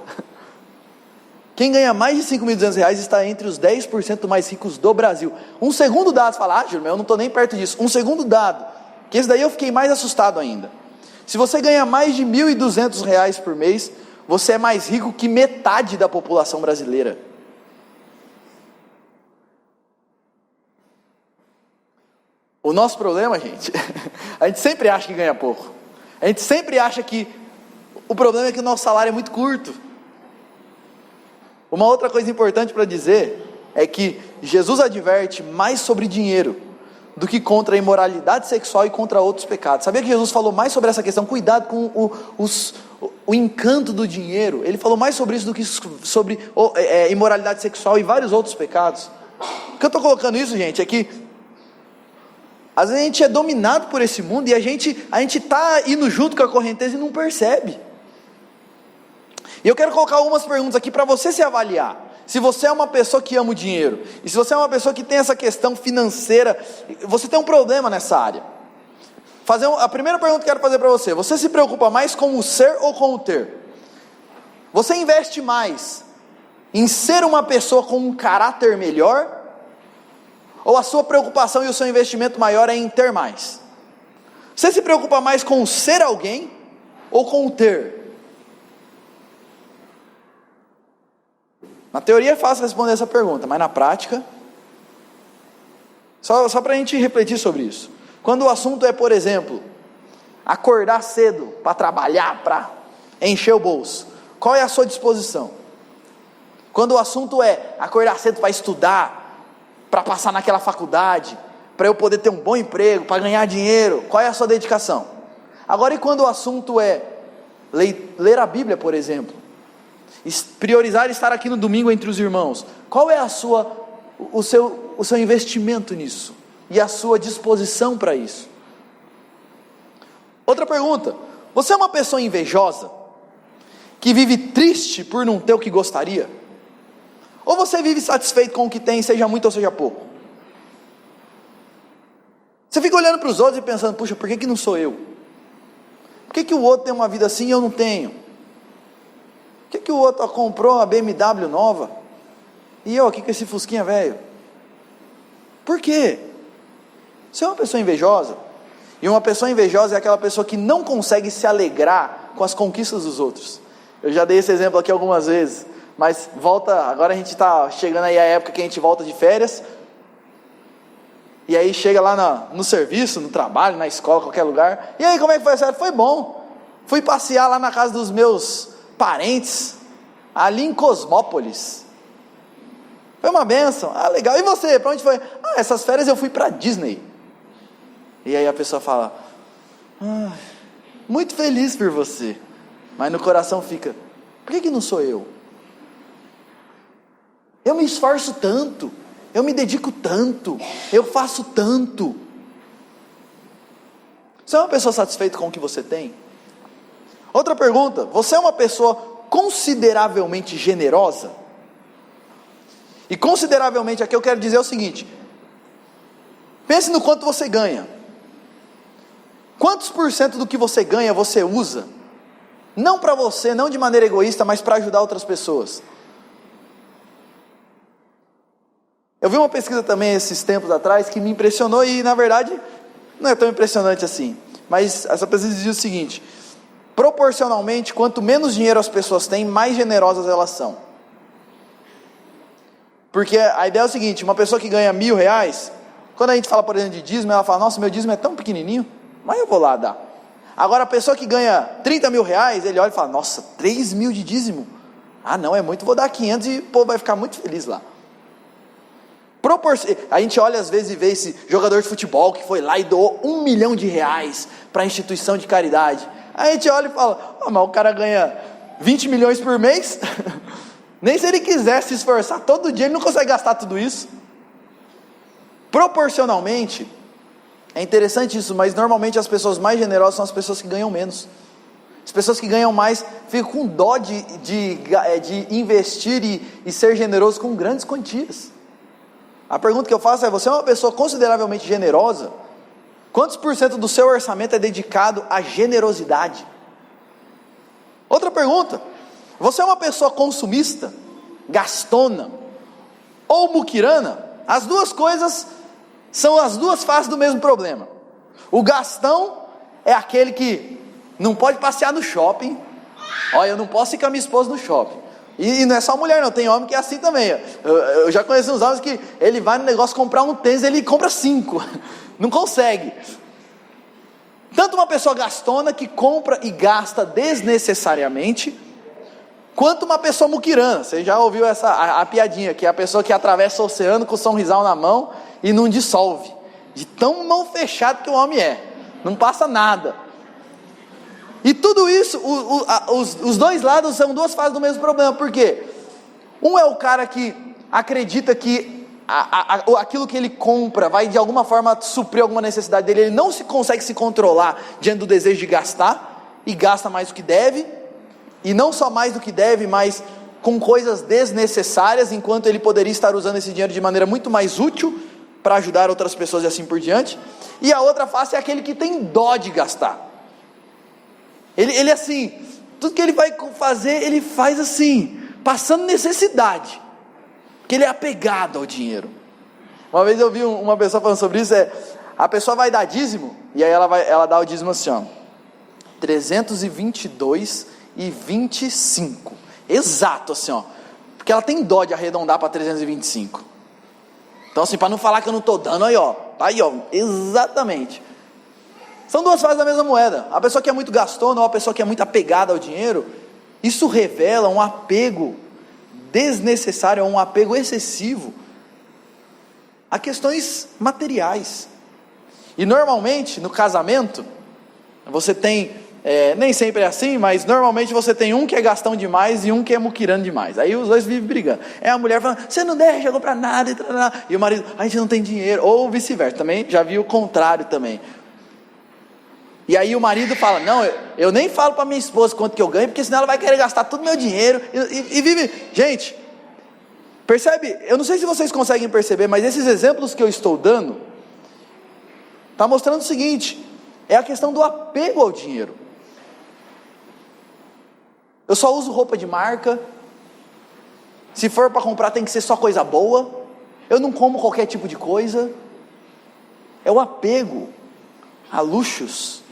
Quem ganha mais de R$5.200 está entre os 10% mais ricos do Brasil. Um segundo dado, você fala, Júlio, eu não estou nem perto disso. Um segundo dado, que esse daí eu fiquei mais assustado ainda. Se você ganha mais de R$1.200 por mês, você é mais rico que metade da população brasileira. O nosso problema, gente, a gente sempre acha que ganha pouco. A gente sempre acha que o problema é que o nosso salário é muito curto. Uma outra coisa importante para dizer é que Jesus adverte mais sobre dinheiro do que contra a imoralidade sexual e contra outros pecados. Sabia que Jesus falou mais sobre essa questão? Cuidado com o encanto do dinheiro. Ele falou mais sobre isso do que sobre imoralidade sexual e vários outros pecados. O que eu estou colocando isso, gente, é que às vezes a gente é dominado por esse mundo e a gente está indo junto com a correnteza e não percebe. E eu quero colocar algumas perguntas aqui para você se avaliar. Se você é uma pessoa que ama o dinheiro, e se você é uma pessoa que tem essa questão financeira, você tem um problema nessa área. A primeira pergunta que eu quero fazer para você: você se preocupa mais com o ser ou com o ter? Você investe mais em ser uma pessoa com um caráter melhor? Ou a sua preocupação e o seu investimento maior é em ter mais? Você se preocupa mais com o ser alguém ou com o ter? Na teoria é fácil responder essa pergunta, mas na prática, só para a gente refletir sobre isso. Quando o assunto é, por exemplo, acordar cedo para trabalhar, para encher o bolso, qual é a sua disposição? Quando o assunto é acordar cedo para estudar, para passar naquela faculdade, para eu poder ter um bom emprego, para ganhar dinheiro, qual é a sua dedicação? Agora, e quando o assunto é ler a Bíblia, por exemplo, priorizar estar aqui no domingo entre os irmãos, qual é o seu investimento nisso? E a sua disposição para isso? Outra pergunta: você é uma pessoa invejosa, que vive triste por não ter o que gostaria? Ou você vive satisfeito com o que tem, seja muito ou seja pouco? Você fica olhando para os outros e pensando, puxa, por que não sou eu? Por que o outro tem uma vida assim e eu não tenho? Por que o outro comprou uma BMW nova? E eu aqui com esse fusquinha velho? Por quê? Você é uma pessoa invejosa. E uma pessoa invejosa é aquela pessoa que não consegue se alegrar com as conquistas dos outros. Eu já dei esse exemplo aqui algumas vezes. Mas agora a gente está chegando aí a época que a gente volta de férias. E aí chega lá no serviço, no trabalho, na escola, qualquer lugar. E aí, como é que foi a férias? Foi bom. Fui passear lá na casa dos meus parentes, ali em Cosmópolis. Foi uma bênção. Ah, legal. E você, para onde foi? Ah, essas férias eu fui para Disney. E aí a pessoa fala, muito feliz por você. Mas no coração fica, por que não sou eu? Eu me esforço tanto, eu me dedico tanto, eu faço tanto. Você é uma pessoa satisfeita com o que você tem? Outra pergunta, você é uma pessoa consideravelmente generosa? E consideravelmente aqui eu quero dizer o seguinte, pense no quanto você ganha. Quantos por cento do que você ganha você usa? Não para você, não de maneira egoísta, mas para ajudar outras pessoas. Eu vi uma pesquisa também esses tempos atrás que me impressionou e na verdade não é tão impressionante assim. Mas essa pesquisa dizia o seguinte, proporcionalmente, quanto menos dinheiro as pessoas têm, mais generosas elas são. Porque a ideia é o seguinte, uma pessoa que ganha R$1.000, quando a gente fala por exemplo de dízimo, ela fala, nossa, meu dízimo é tão pequenininho, mas eu vou lá dar. Agora a pessoa que ganha R$30.000, ele olha e fala, nossa, 3.000 de dízimo? Ah não, é muito, vou dar 500 e o povo vai ficar muito feliz lá. A gente olha às vezes e vê esse jogador de futebol que foi lá e doou R$1 milhão para a instituição de caridade. Aí a gente olha e fala, mas o cara ganha 20 milhões por mês, nem se ele quiser se esforçar todo dia, ele não consegue gastar tudo isso. Proporcionalmente, é interessante isso, mas normalmente as pessoas mais generosas são as pessoas que ganham menos. As pessoas que ganham mais ficam com dó de investir e ser generoso com grandes quantias. A pergunta que eu faço é, você é uma pessoa consideravelmente generosa? Quantos por cento do seu orçamento é dedicado à generosidade? Outra pergunta, você é uma pessoa consumista, gastona ou muquirana? As duas coisas são as duas faces do mesmo problema. O gastão é aquele que não pode passear no shopping. Olha, eu não posso ir com a minha esposa no shopping. E não é só mulher não, tem homem que é assim também. Eu já conheci uns homens que ele vai no negócio comprar um tênis, ele compra 5, não consegue. Tanto uma pessoa gastona que compra e gasta desnecessariamente, quanto uma pessoa muquirana. Você já ouviu a piadinha, que é a pessoa que atravessa o oceano com o sorrisal na mão e não dissolve, de tão mão fechada que o homem é, não passa nada. E tudo isso, os dois lados são duas faces do mesmo problema. Por quê? Um é o cara que acredita que aquilo que ele compra vai de alguma forma suprir alguma necessidade dele. Ele não consegue se controlar diante do desejo de gastar, e gasta mais do que deve, e não só mais do que deve, mas com coisas desnecessárias, enquanto ele poderia estar usando esse dinheiro de maneira muito mais útil, para ajudar outras pessoas e assim por diante. E a outra face é aquele que tem dó de gastar. Ele assim, tudo que ele vai fazer, ele faz assim, passando necessidade, porque ele é apegado ao dinheiro. Uma vez eu vi uma pessoa falando sobre isso, a pessoa vai dar dízimo, e aí ela dá o dízimo assim, ó, 322,25, exato assim, ó, porque ela tem dó de arredondar para 325, então assim, para não falar que eu não estou dando, aí ó, exatamente. São duas faces da mesma moeda. A pessoa que é muito gastona ou a pessoa que é muito apegada ao dinheiro, isso revela um apego desnecessário, um apego excessivo a questões materiais. E normalmente no casamento você tem, nem sempre é assim, mas normalmente você tem um que é gastão demais e um que é muquirano demais. Aí os dois vivem brigando. É a mulher falando, você não deixa comprar nada, e o marido, a gente não tem dinheiro, ou vice-versa. Também já vi o contrário também. E aí o marido fala, não, eu nem falo para minha esposa quanto que eu ganho, porque senão ela vai querer gastar todo o meu dinheiro, e vive, gente, percebe, eu não sei se vocês conseguem perceber, mas esses exemplos que eu estou dando, está mostrando o seguinte, é a questão do apego ao dinheiro. Eu só uso roupa de marca. Se for para comprar tem que ser só coisa boa. Eu não como qualquer tipo de coisa. É o apego a luxos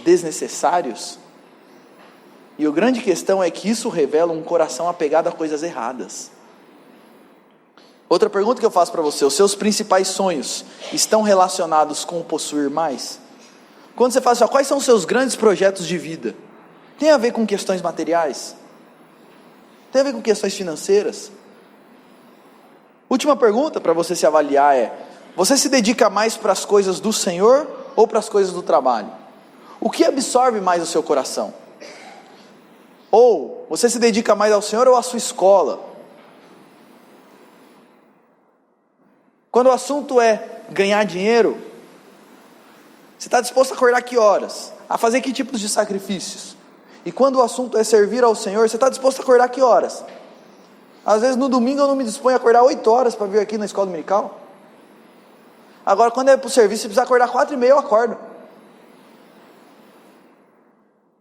desnecessários. E a grande questão é que isso revela um coração apegado a coisas erradas. Outra pergunta que eu faço para você: os seus principais sonhos estão relacionados com o possuir mais? Quando você fala assim, quais são os seus grandes projetos de vida? Tem a ver com questões materiais? Tem a ver com questões financeiras? Última pergunta para você se avaliar é: você se dedica mais para as coisas do Senhor ou para as coisas do trabalho? O que absorve mais o seu coração? Ou você se dedica mais ao Senhor ou à sua escola? Quando o assunto é ganhar dinheiro, você está disposto a acordar que horas? A fazer que tipos de sacrifícios? E quando o assunto é servir ao Senhor, você está disposto a acordar que horas? Às vezes no domingo eu não me disponho a acordar 8 horas para vir aqui na escola dominical. Agora quando é para o serviço, você precisa acordar 4h30, eu acordo.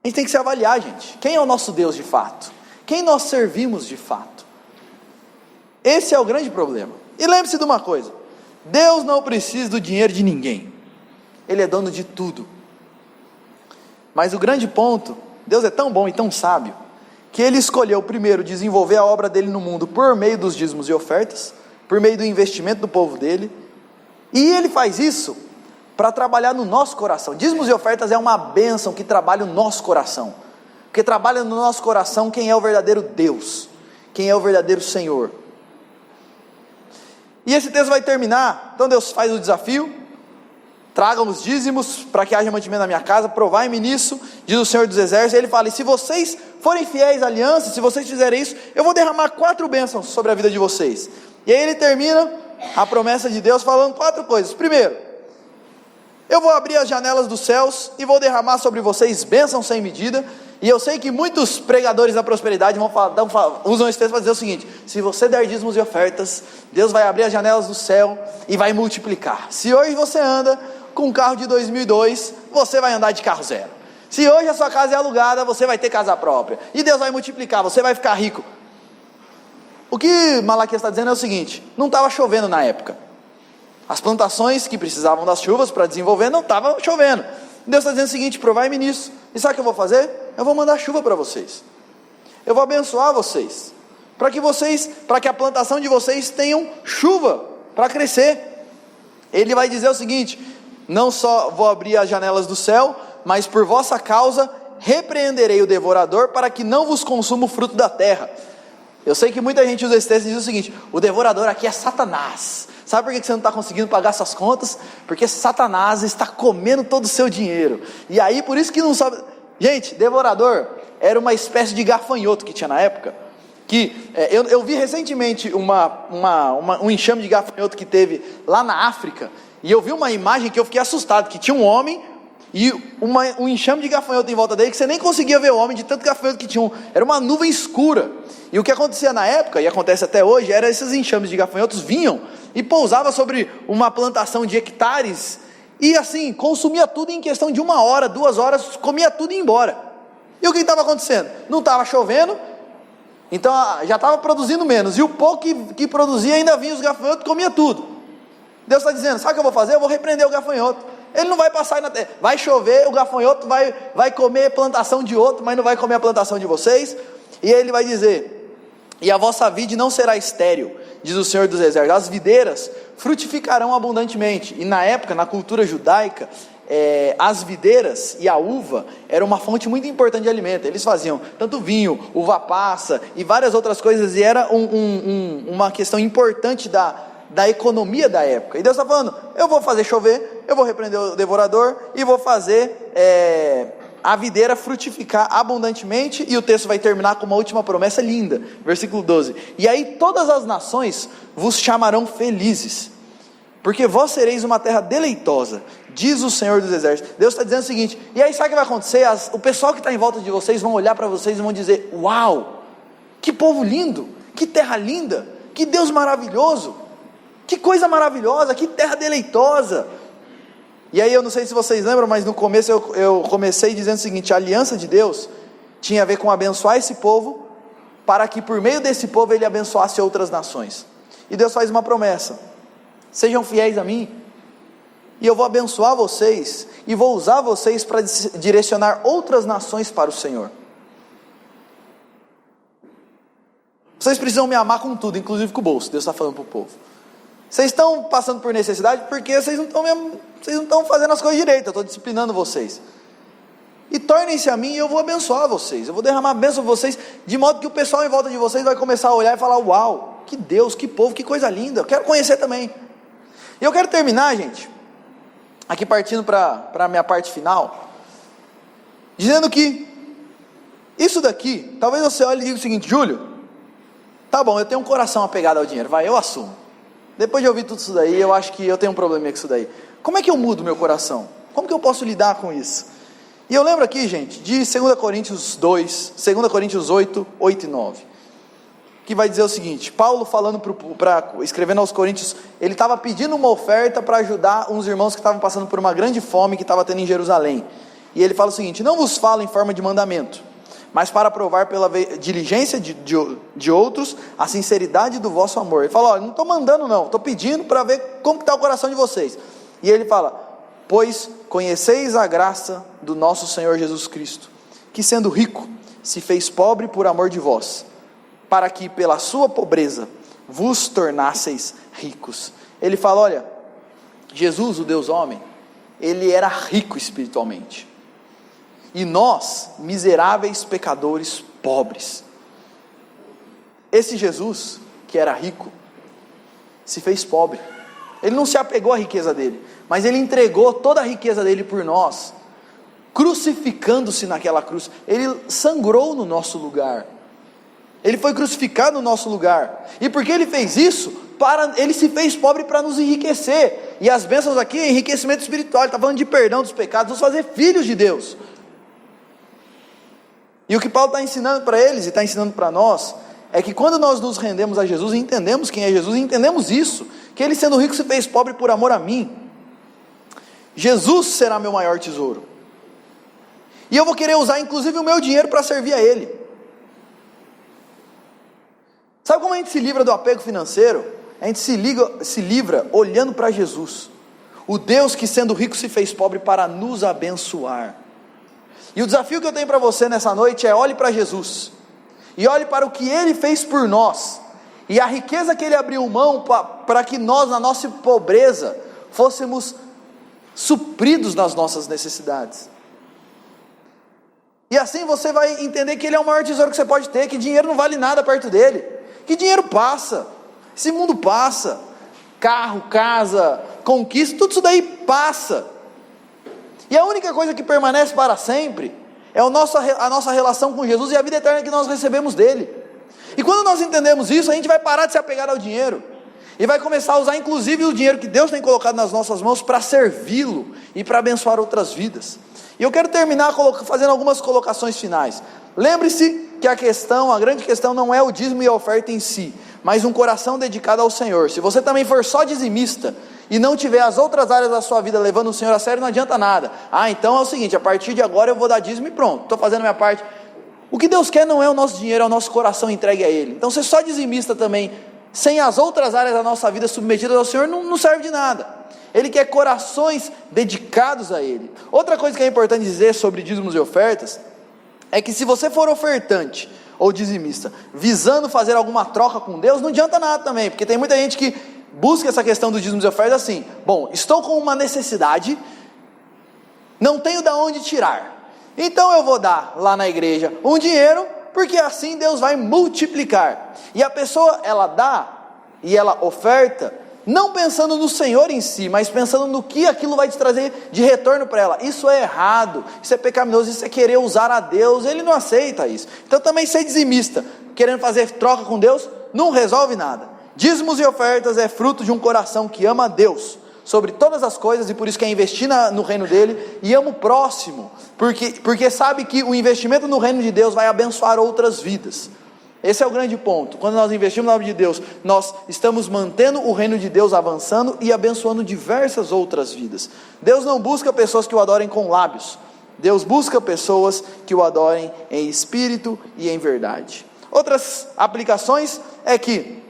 A gente tem que se avaliar, gente. Quem é o nosso Deus de fato? Quem nós servimos de fato? Esse é o grande problema. E lembre-se de uma coisa: Deus não precisa do dinheiro de ninguém. Ele é dono de tudo. Mas o grande ponto, Deus é tão bom e tão sábio, que Ele escolheu primeiro desenvolver a obra dEle no mundo por meio dos dízimos e ofertas, por meio do investimento do povo dEle, e Ele faz isso para trabalhar no nosso coração. Dízimos e ofertas é uma bênção que trabalha o nosso coração, porque trabalha no nosso coração quem é o verdadeiro Deus, quem é o verdadeiro Senhor. E esse texto vai terminar, então Deus faz o desafio: tragam os dízimos para que haja mantimento na minha casa, provai-me nisso, diz o Senhor dos Exércitos. E Ele fala: e se vocês forem fiéis à aliança, se vocês fizerem isso, eu vou derramar 4 bênçãos sobre a vida de vocês. E aí Ele termina a promessa de Deus falando 4 coisas. Primeiro, eu vou abrir as janelas dos céus e vou derramar sobre vocês bênçãos sem medida. E eu sei que muitos pregadores da prosperidade usam esse texto para dizer o seguinte: se você der dízimos e ofertas, Deus vai abrir as janelas do céu e vai multiplicar. Se hoje você anda com um carro de 2002, você vai andar de carro zero. Se hoje a sua casa é alugada, você vai ter casa própria, e Deus vai multiplicar, você vai ficar rico. O que Malaquias está dizendo é o seguinte: não estava chovendo na época, as plantações que precisavam das chuvas para desenvolver não estavam chovendo. Deus está dizendo o seguinte: provai-me nisso. E sabe o que eu vou fazer? Eu vou mandar chuva para vocês, eu vou abençoar vocês, para que a plantação de vocês tenham chuva para crescer. Ele vai dizer o seguinte: não só vou abrir as janelas do céu, mas por vossa causa repreenderei o devorador, para que não vos consuma o fruto da terra. Eu sei que muita gente usa esse texto e diz o seguinte: o devorador aqui é Satanás. Sabe por que você não está conseguindo pagar suas contas? Porque Satanás está comendo todo o seu dinheiro. E aí por isso que não sabe. Gente, devorador era uma espécie de gafanhoto que tinha na época. Eu vi recentemente um enxame de gafanhoto que teve lá na África. E eu vi uma imagem que eu fiquei assustado, que tinha um homem e um enxame de gafanhoto em volta dele, que você nem conseguia ver o homem de tanto gafanhoto que tinha. Era uma nuvem escura. E o que acontecia na época, e acontece até hoje, era esses enxames de gafanhotos vinham e pousavam sobre uma plantação de hectares, e assim, consumia tudo em questão de 1 hora, 2 horas, comia tudo e ia embora. E o que estava acontecendo? Não estava chovendo, então já estava produzindo menos, e o pouco que produzia ainda vinha os gafanhotos, comia tudo. Deus está dizendo: sabe o que eu vou fazer? Eu vou repreender o gafanhoto. Ele não vai passar na terra, vai chover, o gafanhoto vai comer plantação de outro, mas não vai comer a plantação de vocês. E ele vai dizer: e a vossa vide não será estéril, diz o Senhor dos Exércitos, as videiras frutificarão abundantemente. E na época, na cultura judaica, as videiras e a uva era uma fonte muito importante de alimento. Eles faziam tanto vinho, uva passa e várias outras coisas, e era uma questão importante da economia da época. E Deus está falando: eu vou fazer chover, eu vou repreender o devorador e vou fazer a videira frutificar abundantemente. E o texto vai terminar com uma última promessa linda, versículo 12: e aí todas as nações vos chamarão felizes, porque vós sereis uma terra deleitosa, diz o Senhor dos Exércitos. Deus está dizendo o seguinte: e aí sabe o que vai acontecer? O pessoal que está em volta de vocês vão olhar para vocês e vão dizer: uau, que povo lindo, que terra linda, que Deus maravilhoso, que coisa maravilhosa, que terra deleitosa. E aí eu não sei se vocês lembram, mas no começo eu comecei dizendo o seguinte: a aliança de Deus tinha a ver com abençoar esse povo, para que por meio desse povo ele abençoasse outras nações. E Deus faz uma promessa: sejam fiéis a mim, e eu vou abençoar vocês, e vou usar vocês para direcionar outras nações para o Senhor. Vocês precisam me amar com tudo, inclusive com o bolso. Deus está falando para o povo. Vocês estão passando por necessidade porque vocês não estão fazendo as coisas direito. Eu estou disciplinando vocês. E tornem-se a mim e eu vou abençoar vocês. Eu vou derramar bênção a vocês, de modo que o pessoal em volta de vocês vai começar a olhar e falar: uau, que Deus, que povo, que coisa linda, eu quero conhecer também. E eu quero terminar, gente, aqui partindo para a minha parte final, dizendo que isso daqui, talvez você olhe e diga o seguinte: Júlio, tá bom, eu tenho um coração apegado ao dinheiro, vai, eu assumo. Depois de ouvir tudo isso daí, eu acho que eu tenho um probleminha com isso daí. Como é que eu mudo meu coração? Como que eu posso lidar com isso? E eu lembro aqui, gente, de 2 Coríntios 8, 8 e 9, que vai dizer o seguinte: Paulo falando, escrevendo aos Coríntios, ele estava pedindo uma oferta para ajudar uns irmãos que estavam passando por uma grande fome que estava tendo em Jerusalém. E ele fala o seguinte: não vos falo em forma de mandamento, mas para provar pela diligência de outros a sinceridade do vosso amor. Ele fala: olha, não estou mandando não, estou pedindo para ver como está o coração de vocês. E ele fala: pois conheceis a graça do nosso Senhor Jesus Cristo, que sendo rico, se fez pobre por amor de vós, para que pela sua pobreza vos tornasseis ricos. Ele fala: olha, Jesus, o Deus homem, ele era rico espiritualmente, e nós, miseráveis pecadores pobres. Esse Jesus, que era rico, se fez pobre. Ele não se apegou à riqueza dele, mas ele entregou toda a riqueza dele por nós, crucificando-se naquela cruz. Ele sangrou no nosso lugar, ele foi crucificado no nosso lugar. E porque ele fez isso, ele se fez pobre para nos enriquecer. E as bênçãos aqui é enriquecimento espiritual. Ele está falando de perdão dos pecados, nos fazer filhos de Deus. E o que Paulo está ensinando para eles e está ensinando para nós é que quando nós nos rendemos a Jesus e entendemos quem é Jesus, e entendemos isso, que ele sendo rico se fez pobre por amor a mim, Jesus será meu maior tesouro, e eu vou querer usar inclusive o meu dinheiro para servir a ele. Sabe como a gente se livra do apego financeiro? A gente se livra olhando para Jesus, o Deus que sendo rico se fez pobre para nos abençoar. E o desafio que eu tenho para você nessa noite é: olhe para Jesus, e olhe para o que ele fez por nós, e a riqueza que ele abriu mão para que nós, na nossa pobreza, fôssemos supridos nas nossas necessidades. E assim você vai entender que ele é o maior tesouro que você pode ter, que dinheiro não vale nada perto dele, que dinheiro passa, esse mundo passa, carro, casa, conquista, tudo isso daí passa, e a única coisa que permanece para sempre é a nossa relação com Jesus e a vida eterna que nós recebemos dele. E quando nós entendemos isso, a gente vai parar de se apegar ao dinheiro, e vai começar a usar inclusive o dinheiro que Deus tem colocado nas nossas mãos para servi-lo e para abençoar outras vidas. E eu quero terminar fazendo algumas colocações finais. Lembre-se que a grande questão não é o dízimo e a oferta em si, mas um coração dedicado ao Senhor. Se você também for só dizimista e não tiver as outras áreas da sua vida levando o Senhor a sério, não adianta nada. Então é o seguinte: a partir de agora eu vou dar dízimo e pronto, estou fazendo a minha parte. O que Deus quer não é o nosso dinheiro, é o nosso coração entregue a Ele. Então ser só dizimista também, sem as outras áreas da nossa vida submetidas ao Senhor, não serve de nada. Ele quer corações dedicados a Ele. Outra coisa que é importante dizer sobre dízimos e ofertas é que se você for ofertante ou dizimista visando fazer alguma troca com Deus, não adianta nada também, porque tem muita gente que busca essa questão dos dízimos e ofertas assim: bom, estou com uma necessidade, não tenho de onde tirar, então eu vou dar lá na igreja um dinheiro, porque assim Deus vai multiplicar. E a pessoa, ela dá e ela oferta, não pensando no Senhor em si, mas pensando no que aquilo vai te trazer de retorno para ela. Isso é errado, isso é pecaminoso, isso é querer usar a Deus. Ele não aceita isso. Então também ser dizimista, querendo fazer troca com Deus, não resolve nada. Dízimos e ofertas é fruto de um coração que ama a Deus sobre todas as coisas, e por isso quer investir no reino dele, e ama o próximo, porque sabe que o investimento no reino de Deus vai abençoar outras vidas. Esse é o grande ponto. Quando nós investimos no nome de Deus, nós estamos mantendo o reino de Deus avançando e abençoando diversas outras vidas. Deus não busca pessoas que o adorem com lábios, Deus busca pessoas que o adorem em espírito e em verdade. Outras aplicações é que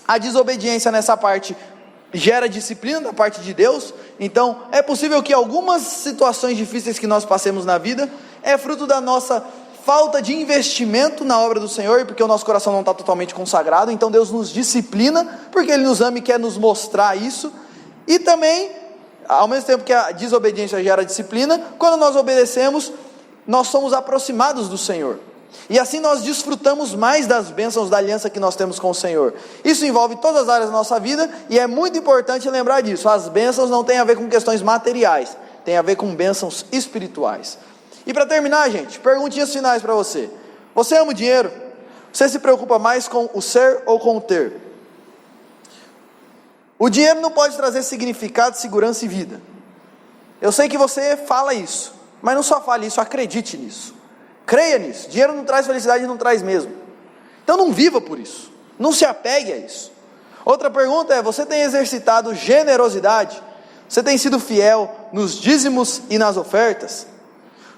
a desobediência nessa parte gera disciplina da parte de Deus. Então é possível que algumas situações difíceis que nós passemos na vida é fruto da nossa falta de investimento na obra do Senhor, porque o nosso coração não está totalmente consagrado. Então Deus nos disciplina, porque Ele nos ama e quer nos mostrar isso. E também, ao mesmo tempo que a desobediência gera disciplina, quando nós obedecemos, nós somos aproximados do Senhor, e assim nós desfrutamos mais das bênçãos da aliança que nós temos com o Senhor. Isso envolve todas as áreas da nossa vida, e é muito importante lembrar disso. As bênçãos não têm a ver com questões materiais, tem a ver com bênçãos espirituais. E para terminar, gente, perguntinhas finais para você. Você ama o dinheiro? Você se preocupa mais com o ser ou com o ter? O dinheiro não pode trazer significado, segurança e vida. Eu sei que você fala isso, mas não só fale isso, acredite nisso. Creia nisso. Dinheiro não traz felicidade, não traz mesmo. Então não viva por isso, não se apegue a isso. Outra pergunta é: você tem exercitado generosidade? Você tem sido fiel nos dízimos e nas ofertas?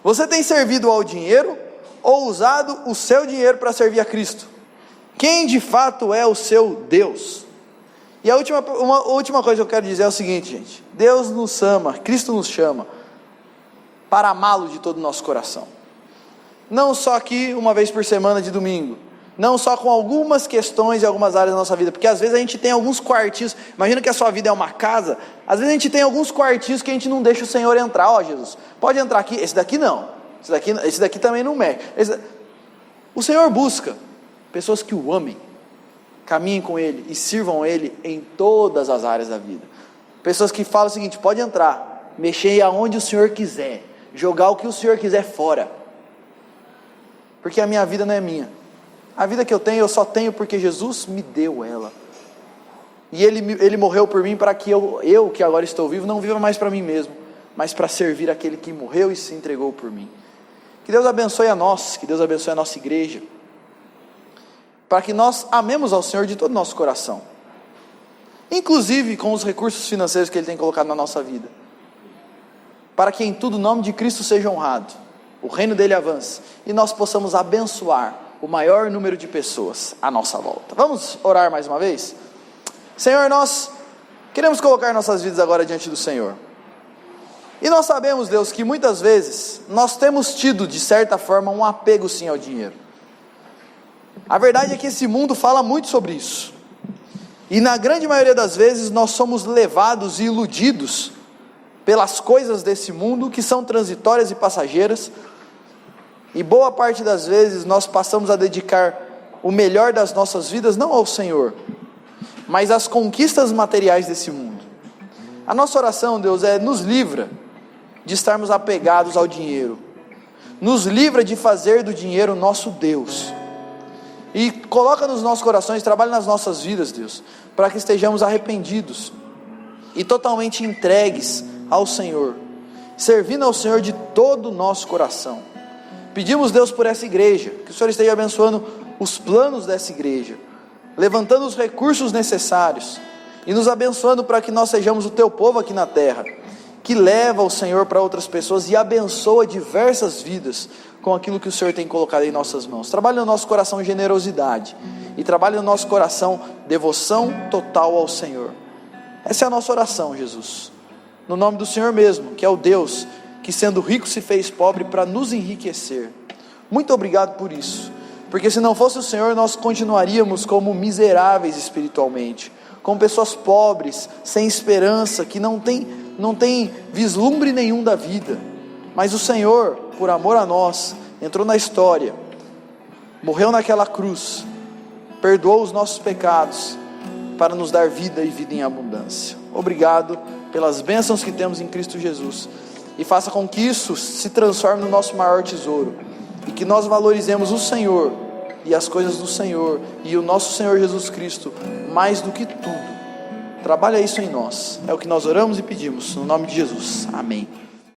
Você tem servido ao dinheiro ou usado o seu dinheiro para servir a Cristo? Quem de fato é o seu Deus? E uma última coisa que eu quero dizer é o seguinte, gente: Deus nos ama, Cristo nos chama para amá-lo de todo o nosso coração. Não só aqui uma vez por semana de domingo, não só com algumas questões e algumas áreas da nossa vida, porque às vezes a gente tem alguns quartinhos. Imagina que a sua vida é uma casa, às vezes a gente tem alguns quartinhos que a gente não deixa o Senhor entrar. Ó, Jesus, pode entrar aqui, esse daqui não, esse daqui também não mexe. O Senhor busca pessoas que o amem, caminhem com Ele e sirvam Ele em todas as áreas da vida. Pessoas que falam o seguinte: pode entrar, mexer aonde o Senhor quiser, jogar o que o Senhor quiser fora, porque a minha vida não é minha. A vida que eu tenho, eu só tenho porque Jesus me deu ela. E Ele morreu por mim para que eu que agora estou vivo, não viva mais para mim mesmo, mas para servir aquele que morreu e se entregou por mim. Que Deus abençoe a nós, que Deus abençoe a nossa igreja, para que nós amemos ao Senhor de todo o nosso coração, inclusive com os recursos financeiros que Ele tem colocado na nossa vida, para que em tudo o nome de Cristo seja honrado, o reino dele avance, e nós possamos abençoar o maior número de pessoas à nossa volta. Vamos orar mais uma vez? Senhor, nós queremos colocar nossas vidas agora diante do Senhor, e nós sabemos, Deus, que muitas vezes nós temos tido, de certa forma, um apego sim ao dinheiro. A verdade é que esse mundo fala muito sobre isso, e na grande maioria das vezes nós somos levados e iludidos pelas coisas desse mundo, que são transitórias e passageiras, e boa parte das vezes nós passamos a dedicar o melhor das nossas vidas não ao Senhor, mas às conquistas materiais desse mundo. A nossa oração, Deus, nos livra de estarmos apegados ao dinheiro, nos livra de fazer do dinheiro nosso Deus, e coloca nos nossos corações, trabalha nas nossas vidas, Deus, para que estejamos arrependidos e totalmente entregues ao Senhor, servindo ao Senhor de todo o nosso coração. Pedimos, Deus, por essa igreja, que o Senhor esteja abençoando os planos dessa igreja, levantando os recursos necessários e nos abençoando para que nós sejamos o teu povo aqui na terra, que leva o Senhor para outras pessoas e abençoa diversas vidas com aquilo que o Senhor tem colocado em nossas mãos. Trabalhe no nosso coração generosidade, e trabalhe no nosso coração devoção total ao Senhor. Essa é a nossa oração, Jesus, no nome do Senhor mesmo, que é o Deus que, sendo rico, se fez pobre para nos enriquecer. Muito obrigado por isso, porque se não fosse o Senhor, nós continuaríamos como miseráveis espiritualmente, como pessoas pobres, sem esperança, que não tem vislumbre nenhum da vida. Mas o Senhor, por amor a nós, entrou na história, morreu naquela cruz, perdoou os nossos pecados, para nos dar vida e vida em abundância. Obrigado pelas bênçãos que temos em Cristo Jesus, e faça com que isso se transforme no nosso maior tesouro, e que nós valorizemos o Senhor e as coisas do Senhor e o nosso Senhor Jesus Cristo mais do que tudo. Trabalha isso em nós, é o que nós oramos e pedimos no nome de Jesus, amém.